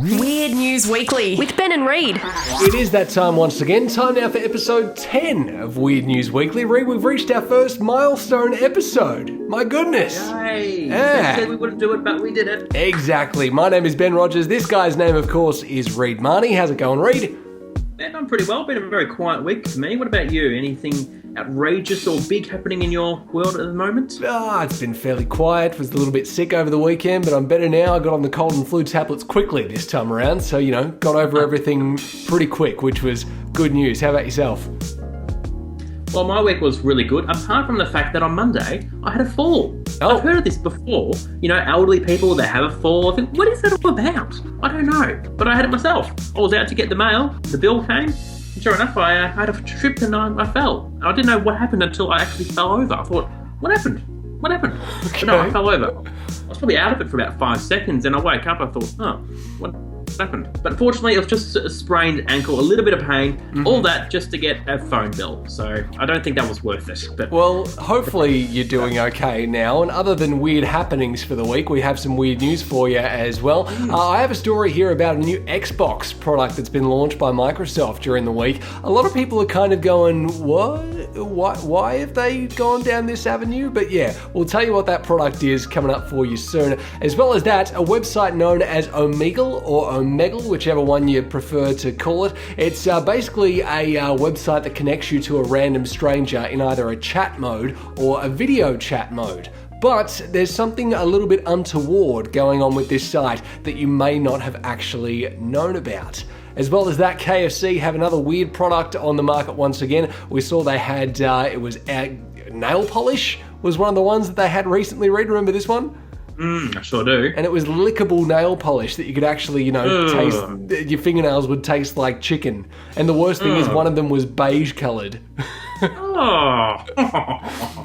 Weird News Weekly with Ben and Reid. It is that time once again. Time now for episode 10 of Weird News Weekly. Reid, we've reached our first milestone episode. My goodness. Yay. Yeah. They said we wouldn't do it, but we did it. Exactly. My name is Ben Rogers. This guy's name, of course, is Reid Marnie. How's it going, Reid? Ben, I'm pretty well. Been a very quiet week for me. What about you? Anything outrageous or big happening in your world at the moment? It's been fairly quiet. Was a little bit sick over the weekend, but I'm better now. I got on the cold and flu tablets quickly this time around. So, got over everything pretty quick, which was good news. How about yourself? Well, my week was really good, apart from the fact that on Monday, I had a fall. Oh. I've heard of this before. Elderly people, they have a fall. I think, what is that all about? I don't know. But I had it myself. I was out to get the mail. The bill came. And sure enough, I had a trip and I fell. I didn't know what happened until I actually fell over. I thought, what happened? What happened? Okay. But no, I fell over. I was probably out of it for about 5 seconds, and I woke up. I thought, what happened? But fortunately, it was just a sprained ankle, a little bit of pain, all that just to get a phone bill. So I don't think that was worth it. But Well, hopefully you're doing okay now. And other than weird happenings for the week, we have some weird news for you as well. I have a story here about a new Xbox product that's been launched by Microsoft during the week. A lot of people are kind of going, what? Why have they gone down this avenue? But yeah, we'll tell you what that product is coming up for you soon. As well as that, a website known as Omegle or Omegle, whichever one you prefer to call it. It's basically a website that connects you to a random stranger in either a chat mode or a video chat mode. But there's something a little bit untoward going on with this site that you may not have actually known about. As well as that, KFC have another weird product on the market once again. We saw they had, nail polish was one of the ones that they had recently. Reid, remember this one? I sure do. And it was lickable nail polish that you could actually, taste. Your fingernails would taste like chicken. And the worst thing is one of them was beige coloured.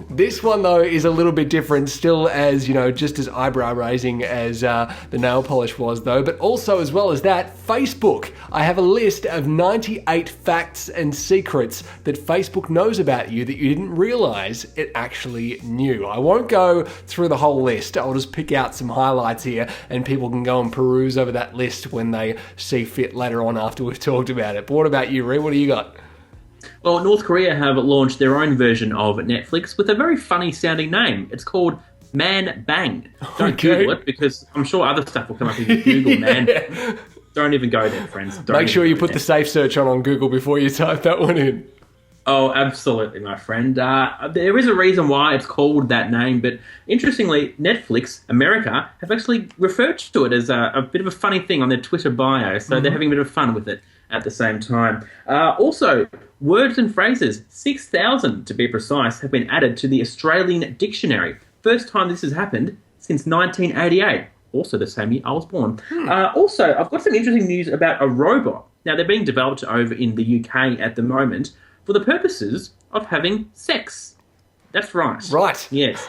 This one, though, is a little bit different, still as, just as eyebrow raising as the nail polish was, though. But also, as well as that, Facebook. I have a list of 98 facts and secrets that Facebook knows about you that you didn't realise it actually knew. I won't go through the whole list. I'll just pick out some highlights here, and people can go and peruse over that list when they see fit later on after we've talked about it. But what about you, Reid? What do you got? Well, North Korea have launched their own version of Netflix with a very funny sounding name. It's called Manbang. Don't Google it, because I'm sure other stuff will come up if you Google Man. Don't even go there, friends. Make sure you put the safe search on Google before you type that one in. Oh, absolutely, my friend. There is a reason why it's called that name, but interestingly, Netflix America have actually referred to it as a bit of a funny thing on their Twitter bio, so they're having a bit of fun with it at the same time. Also, words and phrases, 6,000 to be precise, have been added to the Australian dictionary. First time this has happened since 1988. Also the same year I was born. Also, I've got some interesting news about a robot. Now, they're being developed over in the UK at the moment for the purposes of having sex. That's right. Right. Yes.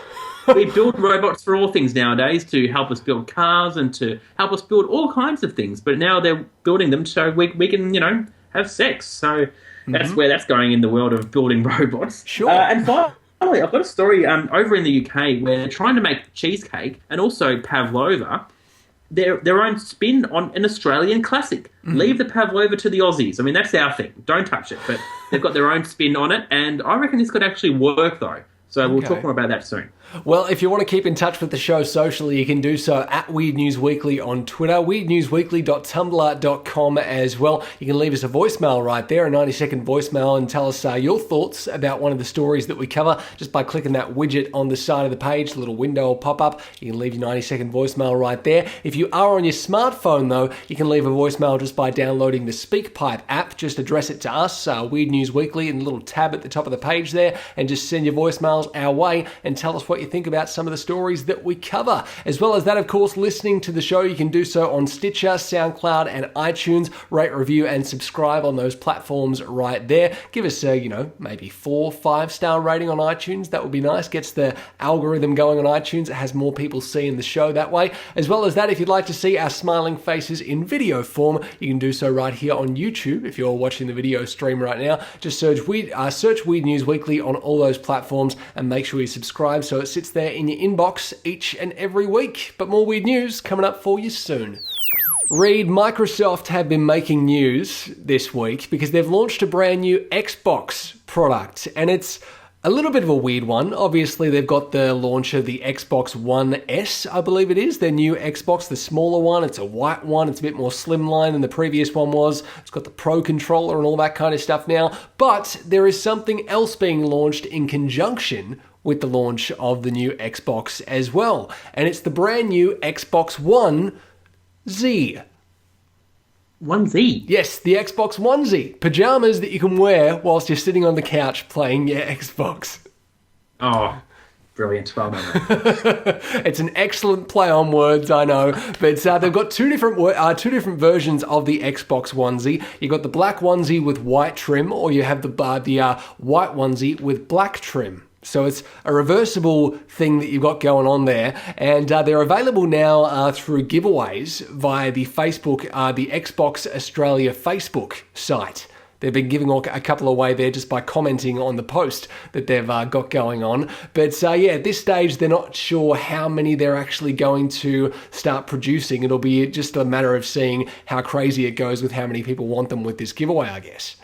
We build robots for all things nowadays, to help us build cars and to help us build all kinds of things. But now they're building them so we can, have sex. So that's where that's going in the world of building robots. Sure. And finally, I've got a story over in the UK where they're trying to make cheesecake and also pavlova their own spin on an Australian classic. Leave the pavlova to the Aussies. I mean, that's our thing. Don't touch it. But they've got their own spin on it, and I reckon this could actually work, though. So we'll talk more about that soon. Well, if you want to keep in touch with the show socially, you can do so at Weird News Weekly on Twitter, weirdnewsweekly.tumblr.com as well. You can leave us a voicemail right there, a 90-second voicemail, and tell us your thoughts about one of the stories that we cover just by clicking that widget on the side of the page. The little window will pop up. You can leave your 90-second voicemail right there. If you are on your smartphone, though, you can leave a voicemail just by downloading the SpeakPipe app. Just address it to us, Weird News Weekly, in the little tab at the top of the page there, and just send your voicemails our way and tell us what you think about some of the stories that we cover. As well as that, of course, listening to the show, you can do so on Stitcher, Soundcloud and iTunes. Rate, review and subscribe on those platforms right there. Give us a, maybe 4-5-star rating on iTunes. That would be nice. Gets the algorithm going on iTunes. It has more people seeing the show that way. As well as that, if you'd like to see our smiling faces in video form, you can do so right here on YouTube. If you're watching the video stream right now, just search Weird News Weekly on all those platforms and make sure you subscribe so it sits there in your inbox each and every week. But more weird news coming up for you soon. Reid, Microsoft have been making news this week because they've launched a brand new Xbox product, and it's a little bit of a weird one. Obviously, they've got the launch of the Xbox One S, I believe it is, their new Xbox, the smaller one. It's a white one. It's a bit more slimline than the previous one was. It's got the Pro controller and all that kind of stuff now. But there is something else being launched in conjunction with the launch of the new Xbox as well. And it's the brand new Xbox One Z. Onesie? Yes, the Xbox Onesie. Pajamas that you can wear whilst you're sitting on the couch playing your Xbox. Oh, brilliant. Well done. It's an excellent play on words, I know. But they've got two different versions of the Xbox Onesie. You've got the black onesie with white trim, or you have the white onesie with black trim. So it's a reversible thing that you've got going on there. And they're available now through giveaways via the Facebook, the Xbox Australia Facebook site. They've been giving a couple away there just by commenting on the post that they've got going on. But at this stage, they're not sure how many they're actually going to start producing. It'll be just a matter of seeing how crazy it goes with how many people want them with this giveaway, I guess.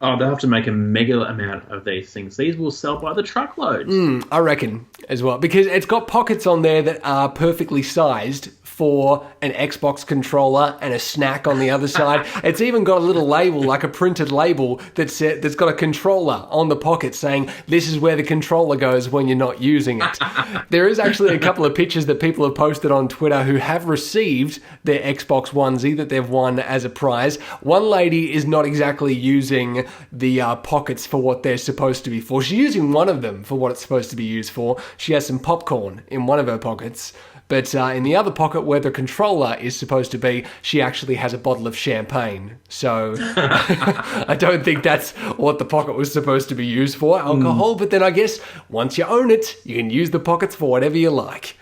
Oh, they'll have to make a mega amount of these things. These will sell by the truckloads. I reckon as well, because it's got pockets on there that are perfectly sized for an Xbox controller and a snack on the other side. It's even got a little label, like a printed label, that's got a controller on the pocket saying, this is where the controller goes when you're not using it. There is actually a couple of pictures that people have posted on Twitter who have received their Xbox Onesie that they've won as a prize. One lady is not exactly using the pockets for what they're supposed to be for. She's using one of them for what it's supposed to be used for. She has some popcorn in one of her pockets. But in the other pocket where the controller is supposed to be, she actually has a bottle of champagne. So I don't think that's what the pocket was supposed to be used for, alcohol. But then I guess once you own it, you can use the pockets for whatever you like.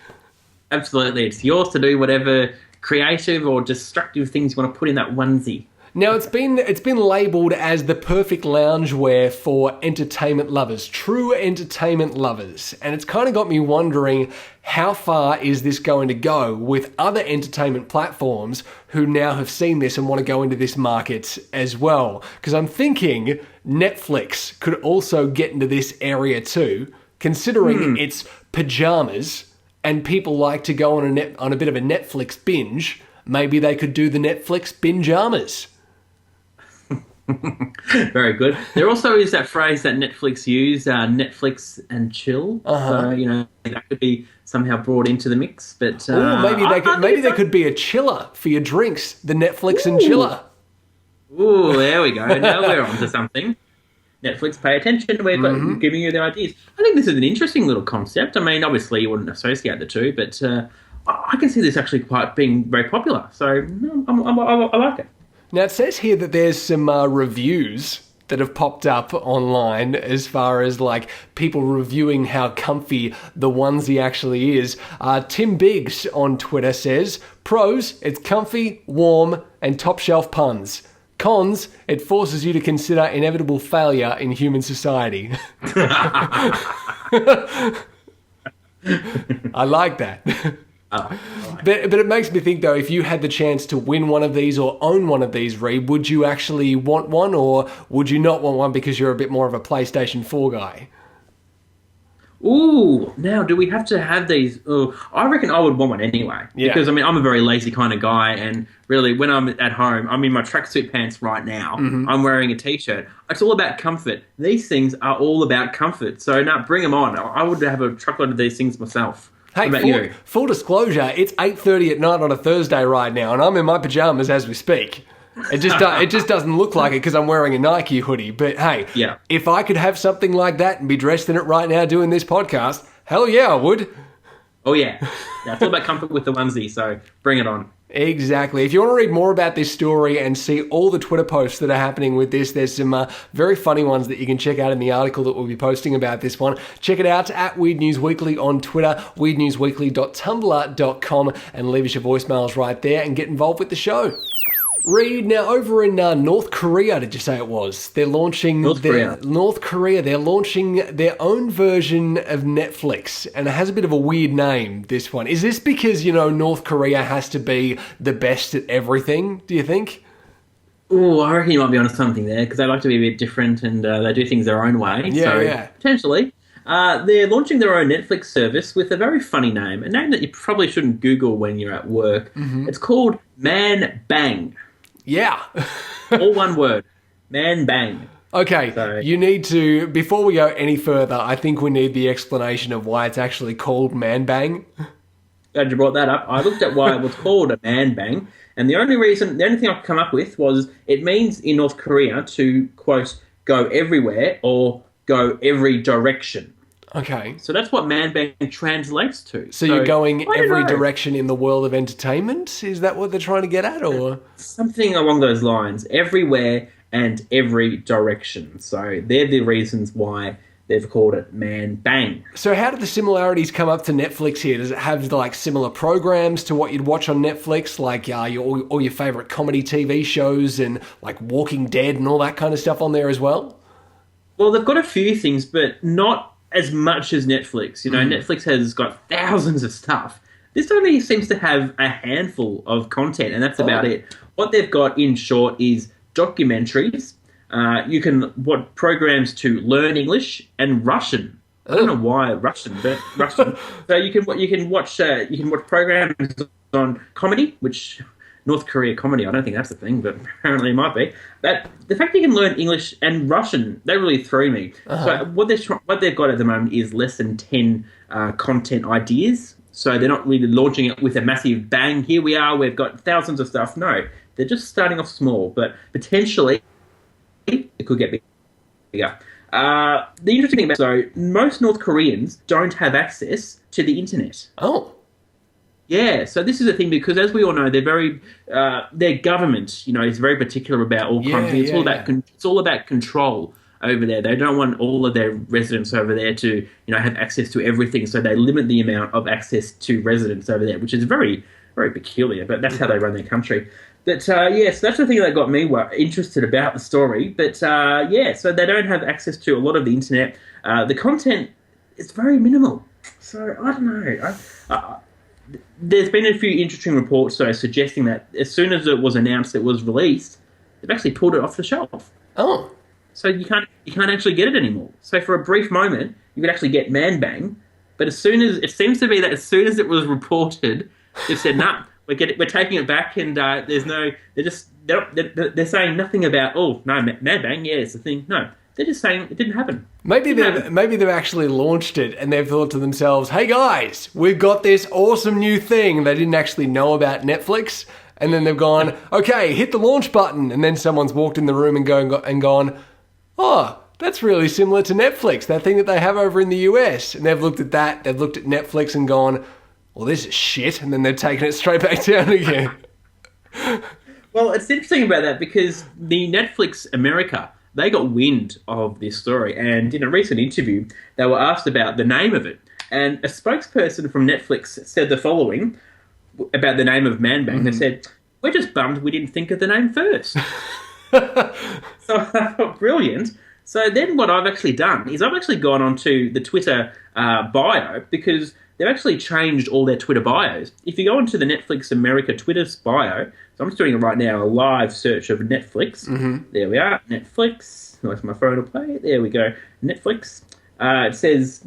Absolutely. It's yours to do whatever creative or destructive things you want to put in that onesie. Now, it's been labelled as the perfect loungewear for entertainment lovers, true entertainment lovers. And it's kind of got me wondering, how far is this going to go with other entertainment platforms who now have seen this and want to go into this market as well? Because I'm thinking Netflix could also get into this area too, considering it's pajamas and people like to go on a bit of a Netflix binge. Maybe they could do the Netflix binge-amas. Very good. There also is that phrase that Netflix use, Netflix and chill. So, that could be somehow brought into the mix. But maybe there could be a chiller for your drinks, the Netflix and chiller. Ooh, there we go. Now we're on to something. Netflix, pay attention. We're giving you the ideas. I think this is an interesting little concept. I mean, obviously you wouldn't associate the two, but I can see this actually being very popular. So I like it. Now, it says here that there's some reviews that have popped up online as far as like people reviewing how comfy the onesie actually is. Tim Biggs on Twitter says, pros, it's comfy, warm, and top shelf puns. Cons, it forces you to consider inevitable failure in human society. I like that. But it makes me think, though, if you had the chance to win one of these or own one of these, Reid, would you actually want one, or would you not want one because you're a bit more of a PlayStation 4 guy? Ooh, now do we have to have these? I reckon I would want one anyway. Yeah. Because, I mean, I'm a very lazy kind of guy, and really, when I'm at home, I'm in my tracksuit pants right now. I'm wearing a T-shirt. It's all about comfort. These things are all about comfort. So, now bring them on. I would have a truckload of these things myself. Hey, full disclosure, it's 8:30 at night on a Thursday right now, and I'm in my pajamas as we speak. It just doesn't look like it because I'm wearing a Nike hoodie. But hey, if I could have something like that and be dressed in it right now doing this podcast, hell yeah, I would. Oh yeah, it's all about comfort with the onesie, so bring it on. Exactly. If you want to read more about this story and see all the Twitter posts that are happening with this, there's some very funny ones that you can check out in the article that we'll be posting about this one. Check it out at Weird News Weekly on Twitter, weirdnewsweekly.tumblr.com, and leave us your voicemails right there and get involved with the show. Reid, now over in North Korea, did you say it was? They're launching North Korea. They're launching their own version of Netflix, and it has a bit of a weird name. This one, is this because North Korea has to be the best at everything? Do you think? Oh, I reckon you might be onto something there because they like to be a bit different and they do things their own way. Yeah. Potentially. They're launching their own Netflix service with a very funny name, a name that you probably shouldn't Google when you're at work. Mm-hmm. It's called Manbang. Yeah. All one word. Manbang. Okay, So- you need to, before we go any further, I think we need the explanation of why it's actually called Manbang. Glad you brought that up. I looked at why it was called a manbang, and the only thing I could come up with was it means in North Korea to, quote, go everywhere or go every direction. Okay. So that's what manbang translates to. So you're going I don't every know. direction in the world of entertainment? Is that what they're trying to get at, or? Something along those lines. Everywhere and every direction. So they're the reasons why they've called it Manbang. So how do the similarities come up to Netflix here? Does it have like similar programs to what you'd watch on Netflix, like all your favourite comedy TV shows and like Walking Dead and all that kind of stuff on there as well? Well, they've got a few things, but not as much as Netflix. Netflix has got thousands of stuff. This only seems to have a handful of content, and that's about it. What they've got, in short, is documentaries. You can watch programs to learn English and Russian. I don't know why Russian, but Russian. So you can watch programs on comedy, which North Korea comedy. I don't think that's a thing, but apparently it might be. But the fact that you can learn English and Russian, that really threw me. So what they've got at the moment is less than 10 content ideas. So they're not really launching it with a massive bang. Here we are. We've got thousands of stuff. No, they're just starting off small, but potentially it could get bigger. The interesting thing about most North Koreans don't have access to the internet. Oh. Yeah, so this is the thing because, as we all know, their government, is very particular about all kinds of things. It's all about control over there. They don't want all of their residents over there to, have access to everything. So they limit the amount of access to residents over there, which is very, very peculiar. But that's how they run their country. But so that's the thing that got me interested about the story. But so they don't have access to a lot of the internet. The content is very minimal. So I don't know. There's been a few interesting reports suggesting that as soon as it was announced it was released, they've actually pulled it off the shelf. Oh. So you can't actually get it anymore. So for a brief moment, you could actually get Manbang, but as soon as it was reported, they've said, nah, we're taking it back, and they're saying nothing about, oh no, Manbang, yeah, it's a thing. No. They're just saying it didn't happen. Maybe they've actually launched it and they've thought to themselves, hey guys, we've got this awesome new thing. They didn't actually know about Netflix. And then they've gone, okay, hit the launch button. And then someone's walked in the room and gone, oh, that's really similar to Netflix, that thing that they have over in the US. And they've looked at that, they've looked at Netflix and gone, well, this is shit. And then they've taken it straight back down again. Well, it's interesting about that because the Netflix America, they got wind of this story, and in a recent interview, they were asked about the name of it. And a spokesperson from Netflix said the following about the name of Manbang. Mm-hmm. They said, we're just bummed we didn't think of the name first. So I thought, brilliant. So then what I've actually done is I've actually gone onto the Twitter bio because they've actually changed all their Twitter bios. If you go onto the Netflix America Twitter's bio, so I'm just doing it right now, a live search of Netflix. Mm-hmm. There we are, Netflix. Like my phone will play. There we go, Netflix. It says,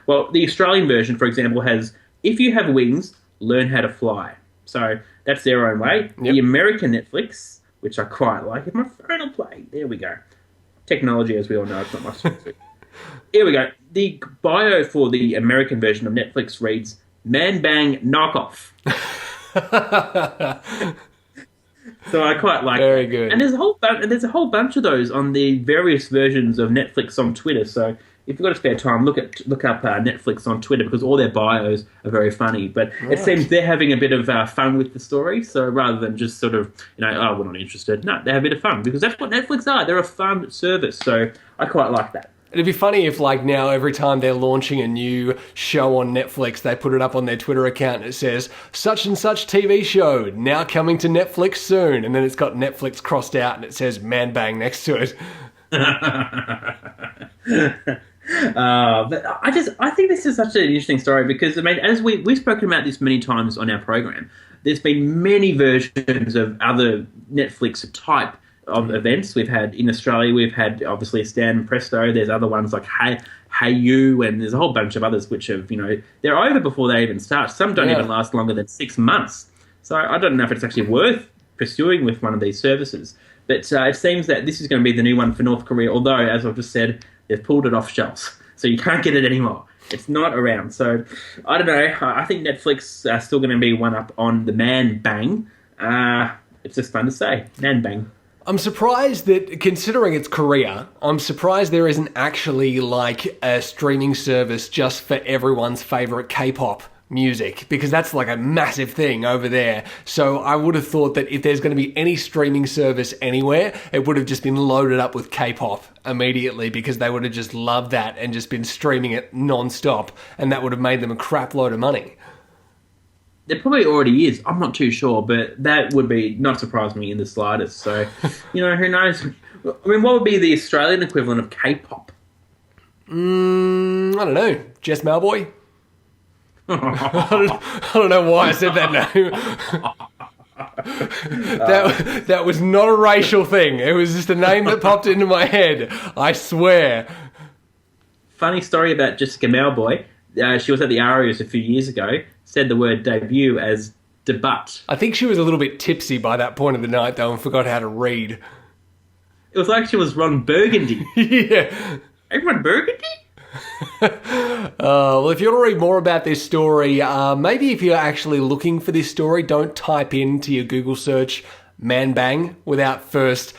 well, the Australian version, for example, has, if you have wings, learn how to fly. So that's their own way. Yep. The American Netflix, which I quite like, if my phone will play. There we go. Technology, as we all know, it's not much to do. Here we go. The bio for the American version of Netflix reads, Manbang knockoff. So I quite like Very that. good. And there's a whole bunch of those on the various versions of Netflix on Twitter. So if you've got a spare time, look up Netflix on Twitter because all their bios are very funny. But It seems they're having a bit of fun with the story. So rather than just sort of, oh, we're not interested. No, they have a bit of fun because that's what Netflix are. They're a fun service. So I quite like that. It'd be funny if, like, now every time they're launching a new show on Netflix, they put it up on their Twitter account and it says, such and such TV show, now coming to Netflix soon. And then it's got Netflix crossed out and it says Manbang next to it. But I think this is such an interesting story because, I mean, as we've spoken about this many times on our program, there's been many versions of other Netflix type of events. We've had in Australia, we've had obviously Stan and Presto. There's other ones like Hey You, and there's a whole bunch of others which have, they're over before they even start. Some don't even last longer than 6 months. So I don't know if it's actually worth pursuing with one of these services. But it seems that this is going to be the new one for North Korea, although, as I've just said, they've pulled it off shelves. So you can't get it anymore. It's not around. So I don't know. I think Netflix are still going to be one up on the Manbang. It's just fun to say. Manbang. I'm surprised that, considering it's Korea, I'm surprised there isn't actually like a streaming service just for everyone's favourite K-pop music, because that's like a massive thing over there. So I would have thought that if there's going to be any streaming service anywhere, it would have just been loaded up with K-pop immediately, because they would have just loved that and just been streaming it non-stop, and that would have made them a crap load of money. There probably already is. I'm not too sure, but that would be not surprise me in the slightest. So, who knows? I mean, what would be the Australian equivalent of K-pop? I don't know. Jess Malboy? I don't know why I said that name. That was not a racial thing. It was just a name that popped into my head. I swear. Funny story about Jessica Malboy. She was at the Arias a few years ago, said the word debut as debut. I think she was a little bit tipsy by that point of the night, though, and forgot how to read. It was like she was Ron Burgundy. Yeah. Hey, Ron Burgundy? Well, if you want to read more about this story, maybe if you're actually looking for this story, don't type into your Google search Manbang without first,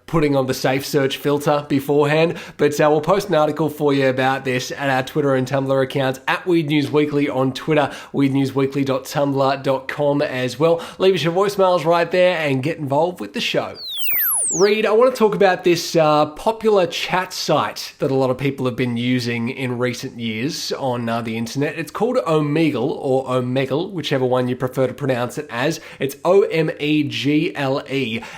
putting on the safe search filter beforehand. But we'll post an article for you about this at our Twitter and Tumblr accounts, at Weird News Weekly on Twitter, weirdnewsweekly.tumblr.com as well. Leave us your voicemails right there and get involved with the show. Reid, I want to talk about this popular chat site that a lot of people have been using in recent years on the internet. It's called Omegle, or Omegle, whichever one you prefer to pronounce it as. It's Omegle.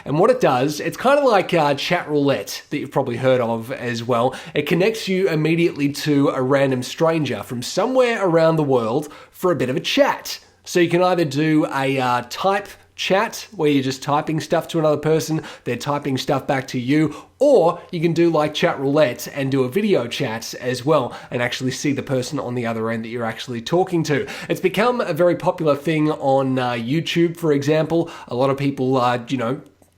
And what it does, it's kind of like chat roulette that you've probably heard of as well. It connects you immediately to a random stranger from somewhere around the world for a bit of a chat. So you can either do a type chat where you're just typing stuff to another person, they're typing stuff back to you, or you can do like chat roulette and do a video chat as well and actually see the person on the other end that you're actually talking to. It's become a very popular thing on YouTube, for example. A lot of people,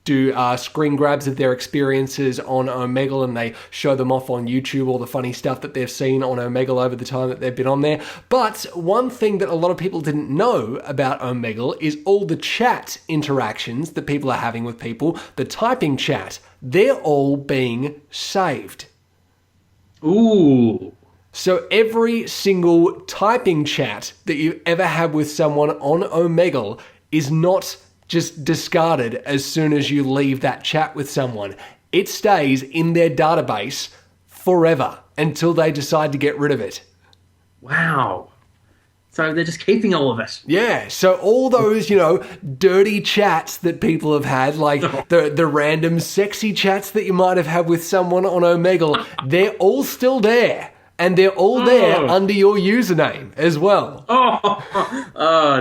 do screen grabs of their experiences on Omegle, and they show them off on YouTube, all the funny stuff that they've seen on Omegle over the time that they've been on there. But one thing that a lot of people didn't know about Omegle is all the chat interactions that people are having with people, the typing chat, they're all being saved. Ooh. So every single typing chat that you ever had with someone on Omegle is not just discarded as soon as you leave that chat with someone. It stays in their database forever until they decide to get rid of it. Wow. So they're just keeping all of it. Yeah, so all those, dirty chats that people have had, like the random sexy chats that you might have had with someone on Omegle, they're all still there. And they're all there under your username as well.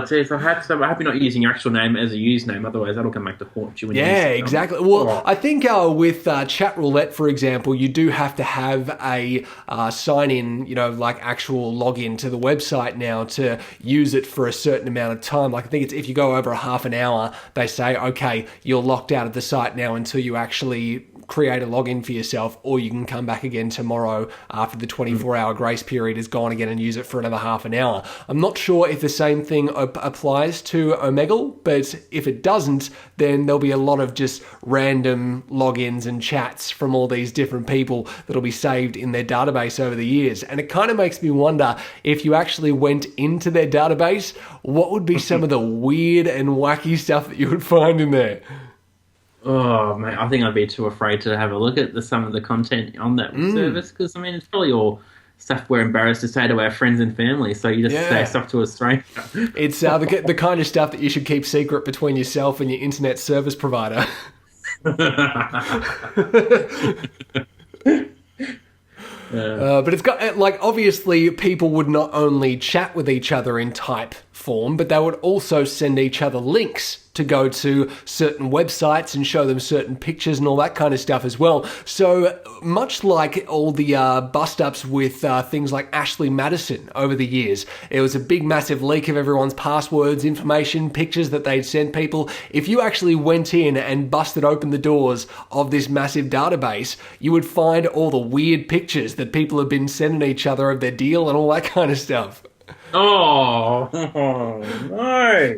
Geez. I hope you're not using your actual name as a username. Otherwise, that'll come back to haunt you. Yeah, exactly. Well, I think with chat roulette, for example, you do have to have a sign-in, like actual login to the website now to use it for a certain amount of time. Like I think it's if you go over a half an hour, they say, okay, you're locked out of the site now until you actually create a login for yourself, or you can come back again tomorrow after the 24-hour grace period is gone again and use it for another half an hour. I'm not sure if the same thing applies to Omegle, but if it doesn't, then there'll be a lot of just random logins and chats from all these different people that'll be saved in their database over the years. And it kind of makes me wonder, if you actually went into their database, what would be some of the weird and wacky stuff that you would find in there? Oh, mate, I think I'd be too afraid to have a look at some of the content on that service because, I mean, it's probably all stuff we're embarrassed to say to our friends and family. So you just say stuff to a stranger. It's the kind of stuff that you should keep secret between yourself and your internet service provider. But it's got, like, obviously people would not only chat with each other in type form, but they would also send each other links to go to certain websites and show them certain pictures and all that kind of stuff as well. So much like all the bust-ups with things like Ashley Madison over the years, it was a big massive leak of everyone's passwords, information, pictures that they'd sent people. If you actually went in and busted open the doors of this massive database, you would find all the weird pictures that people have been sending each other of their deal and all that kind of stuff. Oh, no.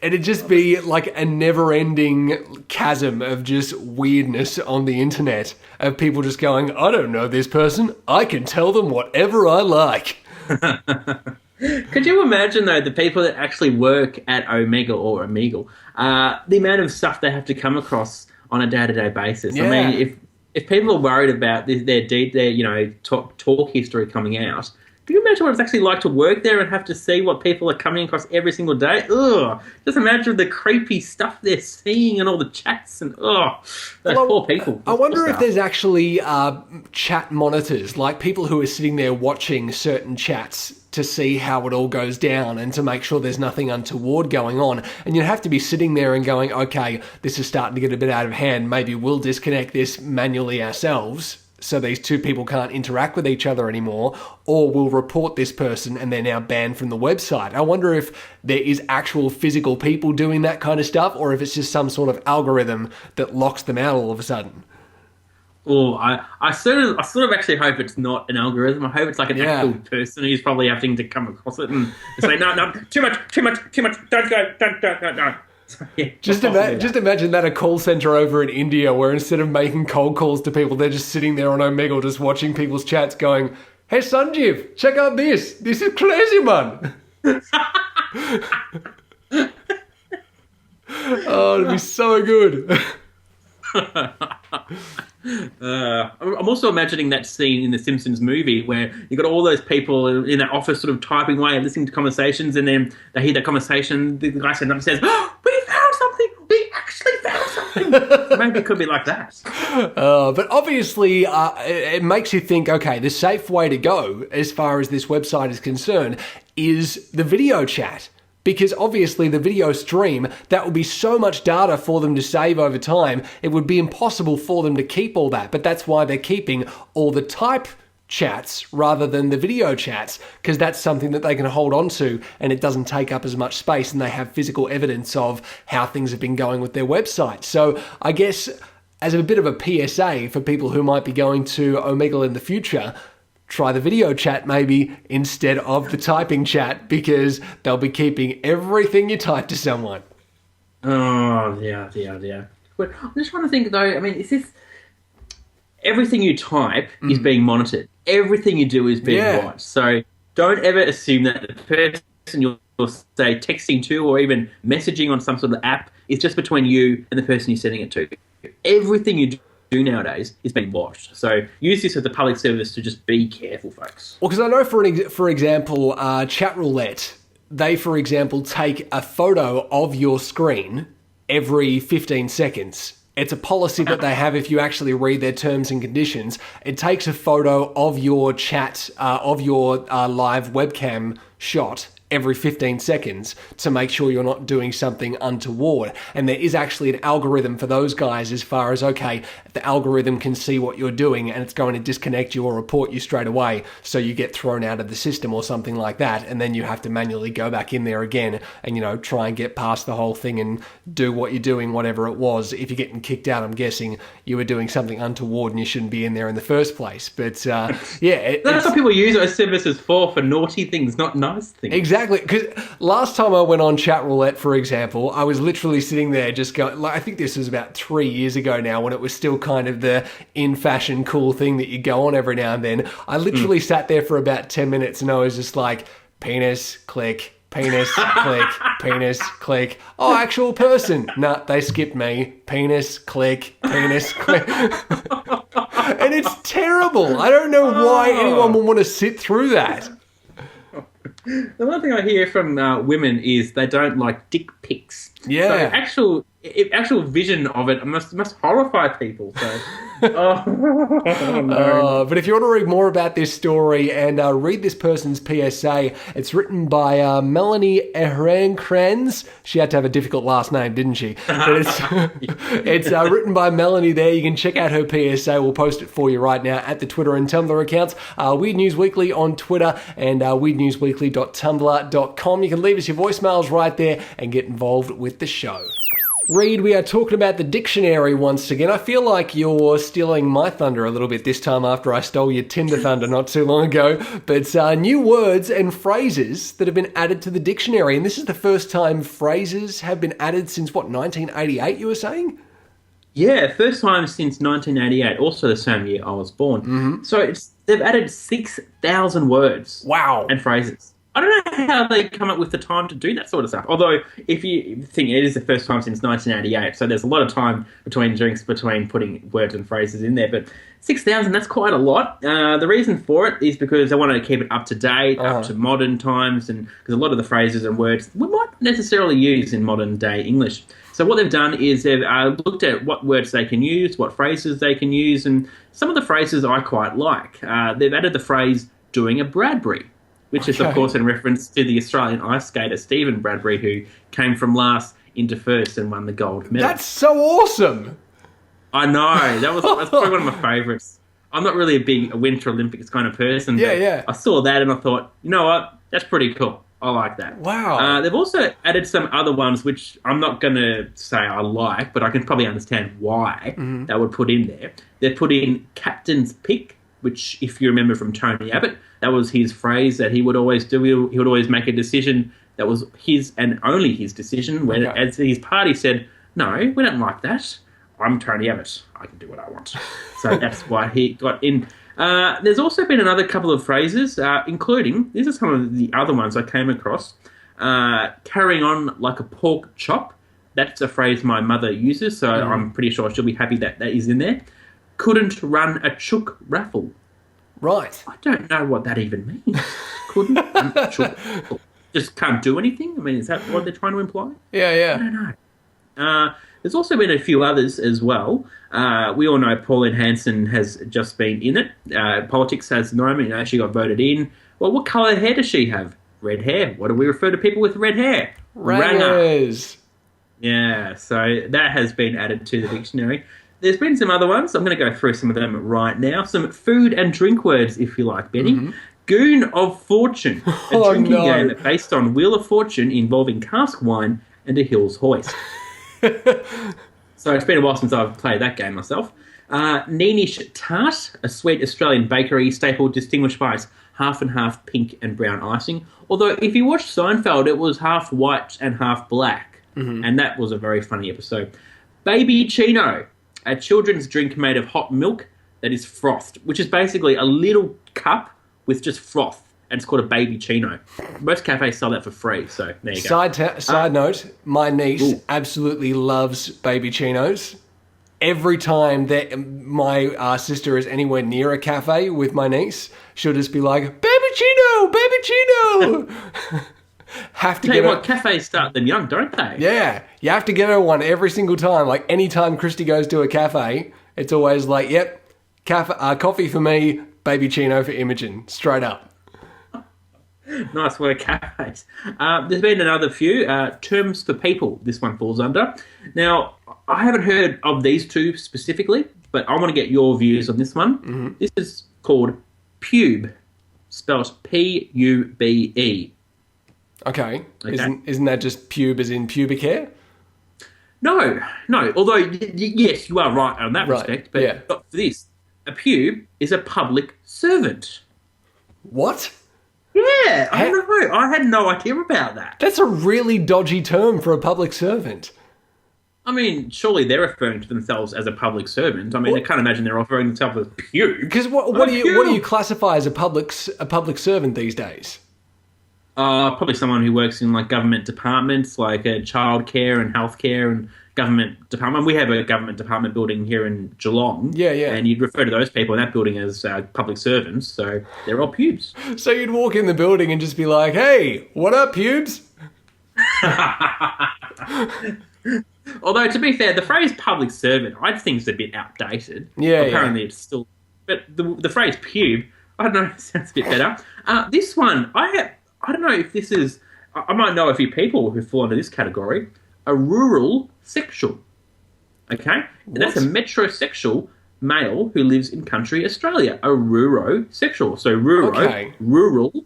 It'd just be like a never-ending chasm of just weirdness on the internet of people just going, I don't know this person, I can tell them whatever I like. Could you imagine, though, the people that actually work at Omegle or Omegle, the amount of stuff they have to come across on a day-to-day basis? Yeah. I mean, if people are worried about their talk history coming out, can you imagine what it's actually like to work there and have to see what people are coming across every single day? Ugh. Just imagine the creepy stuff they're seeing and all the chats and, those poor people. I wonder if there's actually chat monitors, like people who are sitting there watching certain chats to see how it all goes down and to make sure there's nothing untoward going on. And you'd have to be sitting there and going, okay, this is starting to get a bit out of hand. Maybe we'll disconnect this manually ourselves, so these two people can't interact with each other anymore, or we'll report this person and they're now banned from the website. I wonder if there is actual physical people doing that kind of stuff, or if it's just some sort of algorithm that locks them out all of a sudden. Oh, I sort of actually hope it's not an algorithm. I hope it's like an actual person who's probably having to come across it and say, no, too much, don't go. Yeah, just imagine that a call center over in India where instead of making cold calls to people, they're just sitting there on Omegle just watching people's chats going, hey Sanjeev, check out this. This is crazy, man. Oh, it'd be so good. I'm also imagining that scene in the Simpsons movie where you got all those people in that office sort of typing away and listening to conversations, and then they hear that conversation, the guy stands up and says, oh, we found something! We actually found something! Maybe it could be like that. But obviously, it makes you think, okay, the safe way to go as far as this website is concerned is the video chat. Because obviously the video stream, that would be so much data for them to save over time, it would be impossible for them to keep all that. But that's why they're keeping all the type chats rather than the video chats, because that's something that they can hold on to and it doesn't take up as much space, and they have physical evidence of how things have been going with their website. So I guess as a bit of a PSA for people who might be going to Omegle in the future, try the video chat maybe instead of the typing chat, because they'll be keeping everything you type to someone. Oh, yeah. But I'm just trying to think, though, I mean, is this... Everything you type is being monitored. Everything you do is being watched. So don't ever assume that the person you're, say, texting to or even messaging on some sort of app is just between you and the person you're sending it to. Everything you do nowadays is being watched. So use this as a public service to just be careful, folks. Well, because I know, for example, Chat Roulette, they, for example, take a photo of your screen every 15 seconds. It's a policy that they have if you actually read their terms and conditions. It takes a photo of your chat, of your live webcam shot every 15 seconds to make sure you're not doing something untoward. And there is actually an algorithm for those guys as far as, okay, the algorithm can see what you're doing and it's going to disconnect you or report you straight away, so you get thrown out of the system or something like that, and then you have to manually go back in there again and, try and get past the whole thing and do what you're doing, whatever it was. If you're getting kicked out, I'm guessing you were doing something untoward and you shouldn't be in there in the first place. But that's what people use those services for naughty things, not nice things. Exactly. Because last time I went on Chat Roulette, for example, I was literally sitting there just going, like, I think this was about 3 years ago now, when it was still kind of the in-fashion cool thing that you go on every now and then. I literally sat there for about 10 minutes and I was just like, penis, click, Penis, click, penis, click. Oh, actual person. Nah, they skipped me. Penis, click, penis, click. And it's terrible. I don't know why anyone would want to sit through that. The one thing I hear from women is they don't like dick pics. Yeah. So actual vision of it must horrify people. So, no. But if you want to read more about this story and read this person's PSA, it's written by Melanie Ehrenkranz. She had to have a difficult last name, didn't she? But it's written by Melanie there. You can check out her PSA. We'll post it for you right now at the Twitter and Tumblr accounts. Weird News Weekly on Twitter and weirdnewsweekly.tumblr.com. You can leave us your voicemails right there and get involved with the show. Reid, we are talking about the dictionary once again. I feel like you're stealing my thunder a little bit this time after I stole your Tinder thunder not too long ago. But new words and phrases that have been added to the dictionary. And this is the first time phrases have been added since, 1988 you were saying? Yeah, first time since 1988, also the same year I was born. Mm-hmm. So they've added 6,000 words. Wow. And phrases. I don't know how they come up with the time to do that sort of stuff. Although, if you think it is the first time since 1988, so there's a lot of time between putting words and phrases in there. But 6,000, that's quite a lot. The reason for it is because they want to keep it up to date, up to modern times, and because a lot of the phrases and words we might not necessarily use in modern day English. So what they've done is they've looked at what words they can use, what phrases they can use, and some of the phrases I quite like. They've added the phrase "doing a Bradbury," which is, of course, in reference to the Australian ice skater Stephen Bradbury, who came from last into first and won the gold medal. That's so awesome! I know. That's probably one of my favourites. I'm not really a big Winter Olympics kind of person. Yeah. I saw that and I thought, you know what? That's pretty cool. I like that. Wow. They've also added some other ones, which I'm not going to say I like, but I can probably understand why they would put in there. They've put in captain's pick, which, if you remember from Tony Abbott, that was his phrase that he would always do. He would always make a decision that was his and only his decision, when as his party said, no, we don't like that. I'm Tony Abbott. I can do what I want. So that's why he got in. There's also been another couple of phrases, including, these are some of the other ones I came across, carrying on like a pork chop. That's a phrase my mother uses, so I'm pretty sure she'll be happy that that is in there. Couldn't run a chook raffle. Right. I don't know what that even means. Couldn't run a chook raffle. Just can't do anything? I mean, is that what they're trying to imply? Yeah. I don't know. There's also been a few others as well. We all know Pauline Hanson has just been in it. Politics has the moment, she got voted in. Well, what colour hair does she have? Red hair. What do we refer to people with red hair? Rangers. Yeah, so that has been added to the dictionary. There's been some other ones. I'm going to go through some of them right now. Some food and drink words, if you like, Benny. Goon of Fortune, a drinking game based on Wheel of Fortune involving cask wine and a Hills hoist. So it's been a while since I've played that game myself. Neenish Tart, a sweet Australian bakery staple distinguished by its half and half pink and brown icing. Although if you watched Seinfeld, it was half white and half black. And that was a very funny episode. Baby Chino, a children's drink made of hot milk that is frothed, which is basically a little cup with just froth. And it's called a Baby Chino. Most cafes sell that for free, so there you go. Side note, my niece absolutely loves Baby Chinos. Every time that my sister is anywhere near a cafe with my niece, she'll just be like, Baby Chino, Baby Chino! Have to get what, cafes start them young, don't they? Yeah, you have to get her one every single time. Like, anytime Christy goes to a cafe, it's always like, yep, coffee for me, Baby Chino for Imogen, straight up. Nice work, cafes. There's been another few. Terms for people, this one falls under. Now, I haven't heard of these two specifically, but I want to get your views on this one. This is called pube, spelled P-U-B-E. Okay. Isn't that just pube as in pubic hair? No. Although, yes, you are right on that respect, but not for this. A pube is a public servant. What? Yeah, I don't know. I had no idea about that. That's a really dodgy term for a public servant. I mean, surely they're referring to themselves as a public servant. I mean, I can't imagine they're referring themselves as pube. Because what do you classify as a public servant these days? Probably someone who works in like government departments, like childcare and healthcare and government department. We have a government department building here in Geelong. Yeah, yeah. And you'd refer to those people in that building as public servants, so they're all pubes. So you'd walk in the building and just be like, "Hey, what up, pubes?" Although, to be fair, the phrase public servant, I think is a bit outdated. Yeah, Apparently it's still... But the phrase pube, I don't know, sounds a bit better. This one, I don't know if this is... I might know a few people who fall into this category. A rural sexual. Okay? That's a metrosexual male who lives in country Australia. A rurosexual. So rural,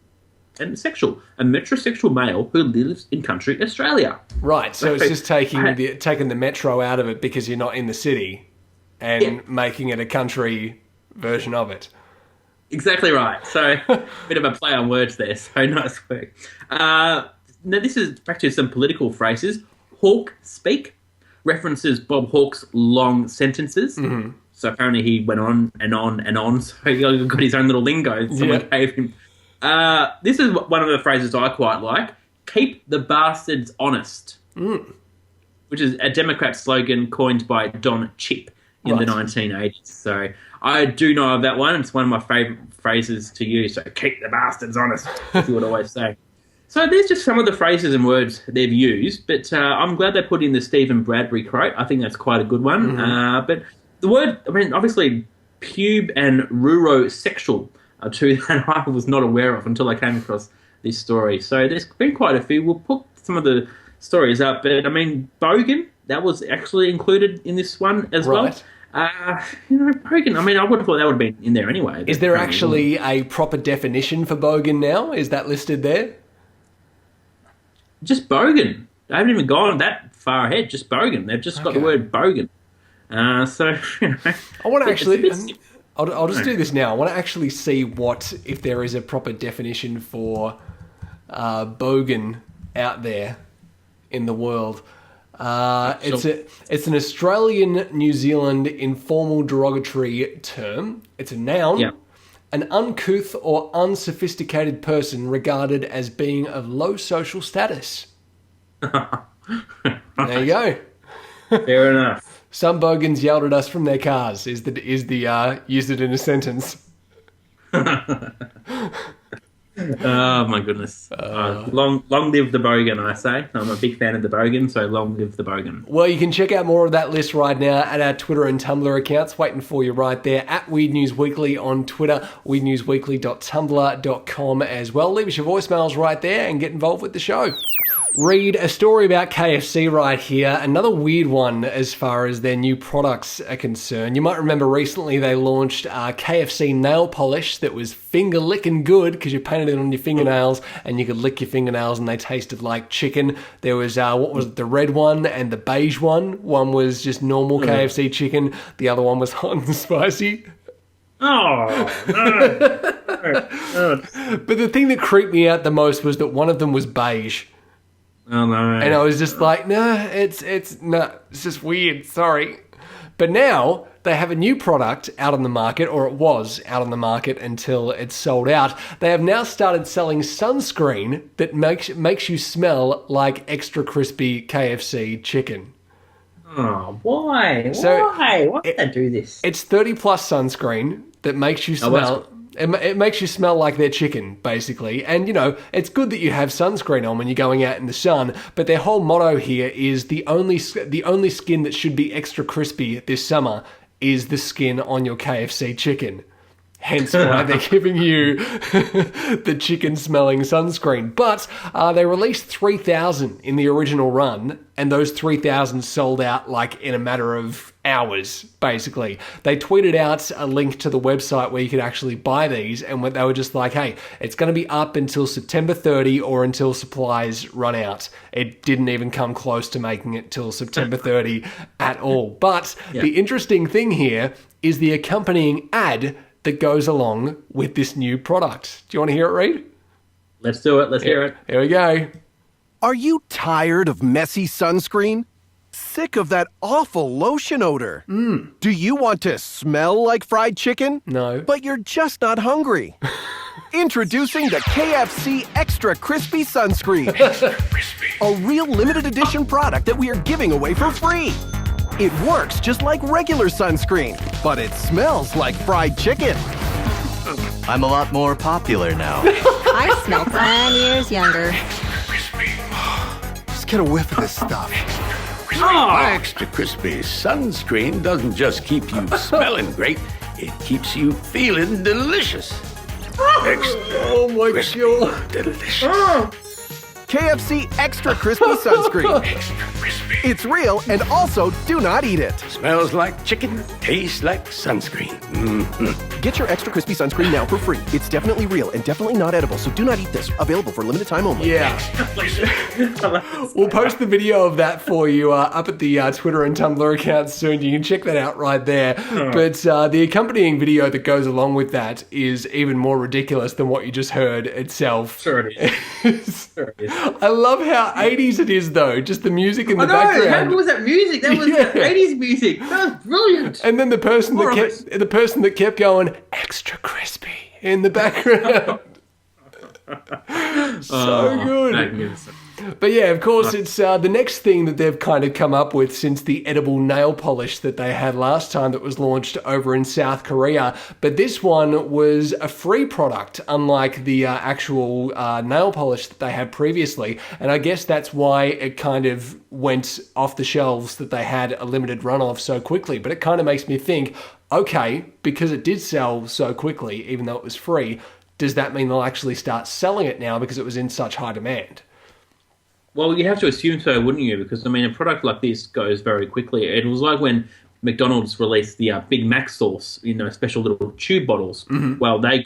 and sexual. A metrosexual male who lives in country Australia. Right, so it's just taking the metro out of it because you're not in the city and making it a country version of it. Exactly right. So, bit of a play on words there. So, nice work. Now, this is back to some political phrases. Hawk speak references Bob Hawke's long sentences. Mm-hmm. So, apparently he went on and on and on. So, he got his own little lingo someone gave him. This is one of the phrases I quite like. Keep the bastards honest. Which is a Democrat slogan coined by Don Chipp in the 1980s. So I do know of that one. It's one of my favourite phrases to use. So keep the bastards honest, as you would always say. So there's just some of the phrases and words they've used, but I'm glad they put in the Stephen Bradbury quote. I think that's quite a good one. Mm-hmm. But the word, I mean, obviously, pube and rurosexual are two that I was not aware of until I came across this story. So there's been quite a few. We'll put some of the stories up, but I mean, bogan, that was actually included in this one as well. Bogan, I mean, I would have thought that would have been in there anyway. Is there actually a proper definition for bogan now? Is that listed there? Just bogan. They haven't even gone that far ahead, just bogan. They've just got the word bogan. So, I want to actually... I'll just do this now. I want to actually see if there is a proper definition for bogan out there in the world. It's an Australian New Zealand informal derogatory term. It's a noun. An uncouth or unsophisticated person regarded as being of low social status. There you go. Fair enough. Some bogans yelled at us from their cars. Is the used it in a sentence? Oh my goodness! Long live the bogan, I say. I'm a big fan of the bogan, so long live the bogan. Well, you can check out more of that list right now at our Twitter and Tumblr accounts, waiting for you right there at Weird News Weekly on Twitter, weirdnewsweekly.tumblr.com as well. Leave us your voicemails right there and get involved with the show. Reid, a story about KFC right here. Another weird one as far as their new products are concerned. You might remember recently they launched KFC nail polish that was finger licking good because you painted it on your fingernails and you could lick your fingernails and they tasted like chicken. There was, the red one and the beige one. One was just normal KFC chicken. The other one was hot and spicy. Oh, no. But the thing that creeped me out the most was that one of them was beige. Oh, no. And I was just like, it's just weird, sorry. But now they have a new product out on the market, or it was out on the market until it's sold out. They have now started selling sunscreen that makes you smell like extra crispy KFC chicken. Oh, why? So why? Why did they do this? It's 30 plus sunscreen that makes you smell... It makes you smell like their chicken, basically. And, it's good that you have sunscreen on when you're going out in the sun, but their whole motto here is the only skin that should be extra crispy this summer is the skin on your KFC chicken. Hence why they're giving you the chicken-smelling sunscreen. But they released 3,000 in the original run, and those 3,000 sold out like in a matter of hours, basically. They tweeted out a link to the website where you could actually buy these, and they were just like, hey, it's going to be up until September 30 or until supplies run out. It didn't even come close to making it till September 30 at all. But the interesting thing here is the accompanying ad that goes along with this new product. Do you want to hear it, Reid? Let's do it. Let's hear it. Here we go. Are you tired of messy sunscreen? Sick of that awful lotion odor? Do you want to smell like fried chicken? No. But you're just not hungry. Introducing the KFC Extra Crispy Sunscreen. A real limited edition product that we are giving away for free. It works just like regular sunscreen, but it smells like fried chicken. I'm a lot more popular now. I smell 10 years younger. Just get a whiff of this stuff. My extra crispy sunscreen doesn't just keep you smelling great, it keeps you feeling delicious. Extra Oh my crispy, God. delicious. KFC Extra Crispy Sunscreen. Extra crispy. It's real, and also do not eat it. Smells like chicken, tastes like sunscreen. Mm-hmm. Get your Extra Crispy Sunscreen now for free. It's definitely real and definitely not edible, so do not eat this. Available for limited time only. Yeah. We'll post the video of that for you up at the Twitter and Tumblr accounts soon. You can check that out right there. But the accompanying video that goes along with that is even more ridiculous than what you just heard itself. Sure it is. Sure it is. I love how 80s it is, though. Just the music in the I know, how background. good was that music? That was Yeah. 80s music. That was brilliant. And then the person More that kept going extra crispy in the background. So good. Magnificent. But yeah, of course, it's the next thing that they've kind of come up with since the edible nail polish that they had last time that was launched over in South Korea. But this one was a free product, unlike the actual nail polish that they had previously. And I guess that's why it kind of went off the shelves that they had a limited run of so quickly. But it kind of makes me think, okay, because it did sell so quickly, even though it was free, does that mean they'll actually start selling it now because it was in such high demand? Well, you have to assume so, wouldn't you? Because, I mean, a product like this goes very quickly. It was like when McDonald's released the Big Mac sauce, special little tube bottles. Mm-hmm. Well, they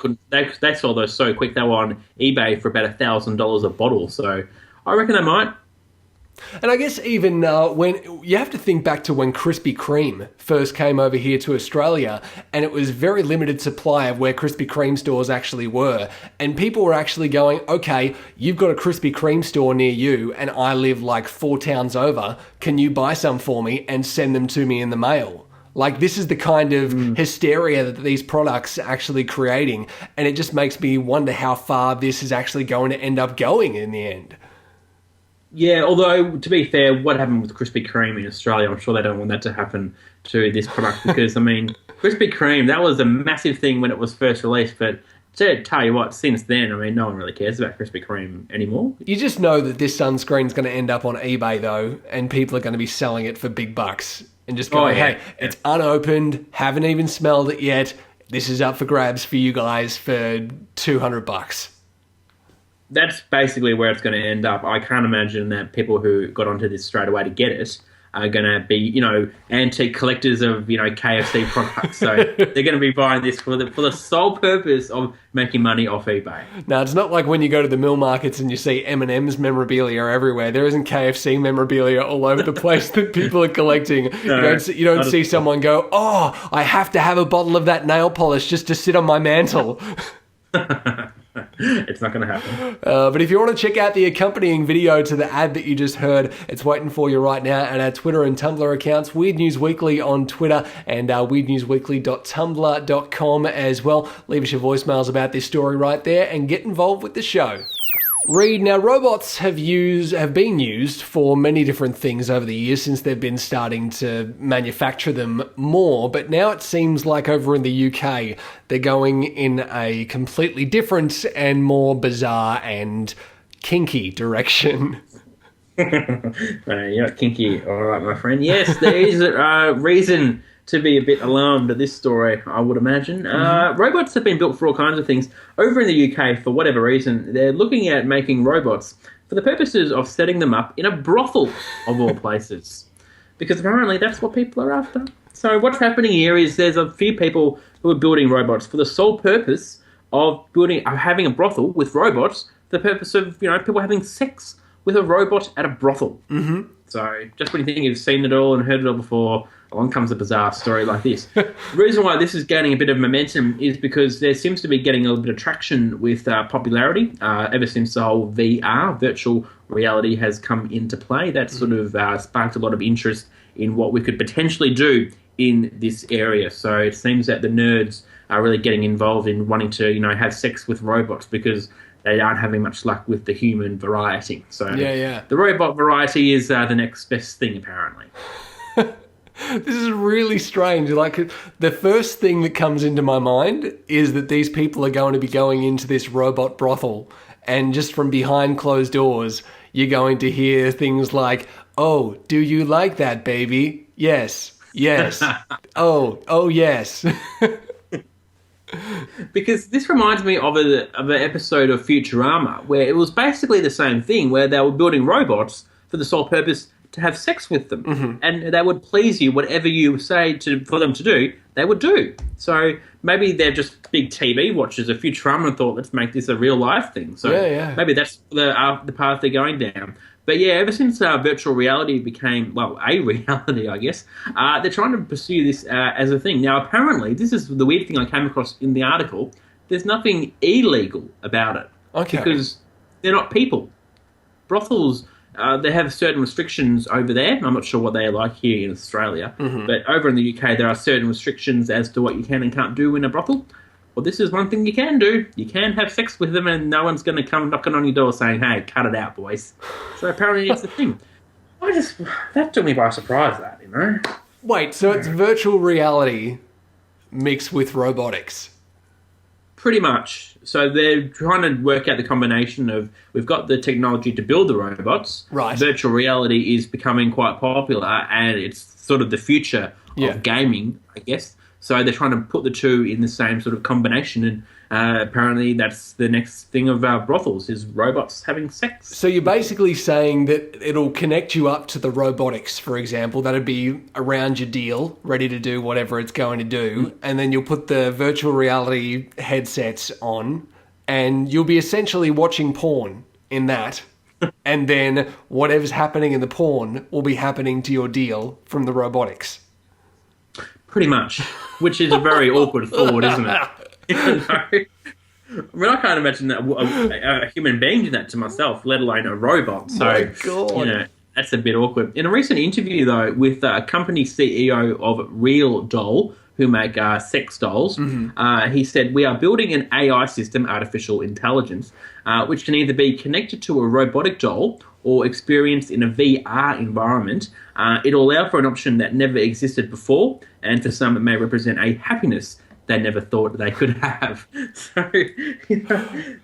sold those so quick, they were on eBay for about $1,000 a bottle. So I reckon they might. And I guess even when you have to think back to when Krispy Kreme first came over here to Australia, and it was very limited supply of where Krispy Kreme stores actually were, and people were actually going, okay, you've got a Krispy Kreme store near you, and I live like 4 towns over. Can you buy some for me and send them to me in the mail? Like, this is the kind of hysteria that these products are actually creating, and it just makes me wonder how far this is actually going to end up going in the end. Yeah, although, to be fair, what happened with Krispy Kreme in Australia, I'm sure they don't want that to happen to this product because, I mean, Krispy Kreme, that was a massive thing when it was first released, but to tell you what, since then, I mean, no one really cares about Krispy Kreme anymore. You just know that this sunscreen is going to end up on eBay, though, and people are going to be selling it for big bucks and just going, hey, it's unopened, haven't even smelled it yet, this is up for grabs for you guys for $200. That's basically where it's going to end up. I can't imagine that people who got onto this straight away to get it are going to be, antique collectors of, KFC products. So they're going to be buying this for the sole purpose of making money off eBay. Now, it's not like when you go to the mill markets and you see M&M's memorabilia everywhere. There isn't KFC memorabilia all over the place that people are collecting. No, you don't see someone go, oh, I have to have a bottle of that nail polish just to sit on my mantle. It's not going to happen. But if you want to check out the accompanying video to the ad that you just heard, it's waiting for you right now at our Twitter and Tumblr accounts, Weird News Weekly on Twitter and weirdnewsweekly.tumblr.com as well. Leave us your voicemails about this story right there and get involved with the show. Reid, now robots have been used for many different things over the years since they've been starting to manufacture them more, but now it seems like over in the UK they're going in a completely different and more bizarre and kinky direction. You're not kinky, all right, my friend. Yes, there is a reason to be a bit alarmed at this story, I would imagine. Robots have been built for all kinds of things. Over in the UK, for whatever reason, they're looking at making robots for the purposes of setting them up in a brothel, of all places. Because apparently that's what people are after. So what's happening here is there's a few people who are building robots for the sole purpose of having a brothel with robots for the purpose of, people having sex with a robot at a brothel. Mm-hmm. So just when you think you've seen it all and heard it all before, along comes a bizarre story like this. The reason why this is gaining a bit of momentum is because there seems to be getting a little bit of traction with popularity ever since the whole VR, virtual reality, has come into play. That sort of sparked a lot of interest in what we could potentially do in this area. So it seems that the nerds are really getting involved in wanting to, have sex with robots because they aren't having much luck with the human variety. So the robot variety is the next best thing, apparently. This is really strange. Like, the first thing that comes into my mind is that these people are going to be going into this robot brothel, and just from behind closed doors, you're going to hear things like, "Oh, do you like that, baby? Yes, yes. Oh, yes." Because this reminds me of an episode of Futurama where it was basically the same thing, where they were building robots for the sole purpose to have sex with them, and they would please you. Whatever you say for them to do, they would do. So maybe they're just big TV watchers of Futurama and thought, let's make this a real life thing. So maybe that's the path they're going down. But yeah, ever since virtual reality became, a reality, I guess, they're trying to pursue this as a thing. Now, apparently, this is the weird thing I came across in the article. There's nothing illegal about it. Okay. Because they're not people. Brothels, they have certain restrictions over there. I'm not sure what they are like here in Australia. But over in the UK, there are certain restrictions as to what you can and can't do in a brothel. Well, this is one thing you can do. You can have sex with them and no one's going to come knocking on your door saying, hey, cut it out, boys. So apparently it's the thing. That took me by surprise, that. Wait, so it's virtual reality mixed with robotics? Pretty much. So they're trying to work out the combination of, we've got the technology to build the robots. Right. Virtual reality is becoming quite popular and it's sort of the future of gaming, I guess. So they're trying to put the two in the same sort of combination, and apparently that's the next thing of brothels, is robots having sex. So you're basically saying that it'll connect you up to the robotics, for example. That'd be around your deal, ready to do whatever it's going to do, and then you'll put the virtual reality headsets on, and you'll be essentially watching porn in that, and then whatever's happening in the porn will be happening to your deal from the robotics. Pretty much, which is a very awkward thought, isn't it? I mean, I can't imagine that a human being did that to myself, let alone a robot. So, my God. That's a bit awkward. In a recent interview, though, with a company CEO of Real Doll, who make sex dolls, he said, "We are building an AI system, artificial intelligence, which can either be connected to a robotic doll or experienced in a VR environment. It'll allow for an option that never existed before, and for some it may represent a happiness they never thought they could have." So,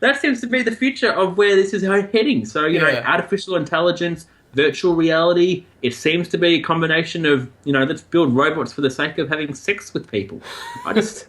that seems to be the future of where this is heading. So, artificial intelligence, virtual reality, it seems to be a combination of, let's build robots for the sake of having sex with people. It just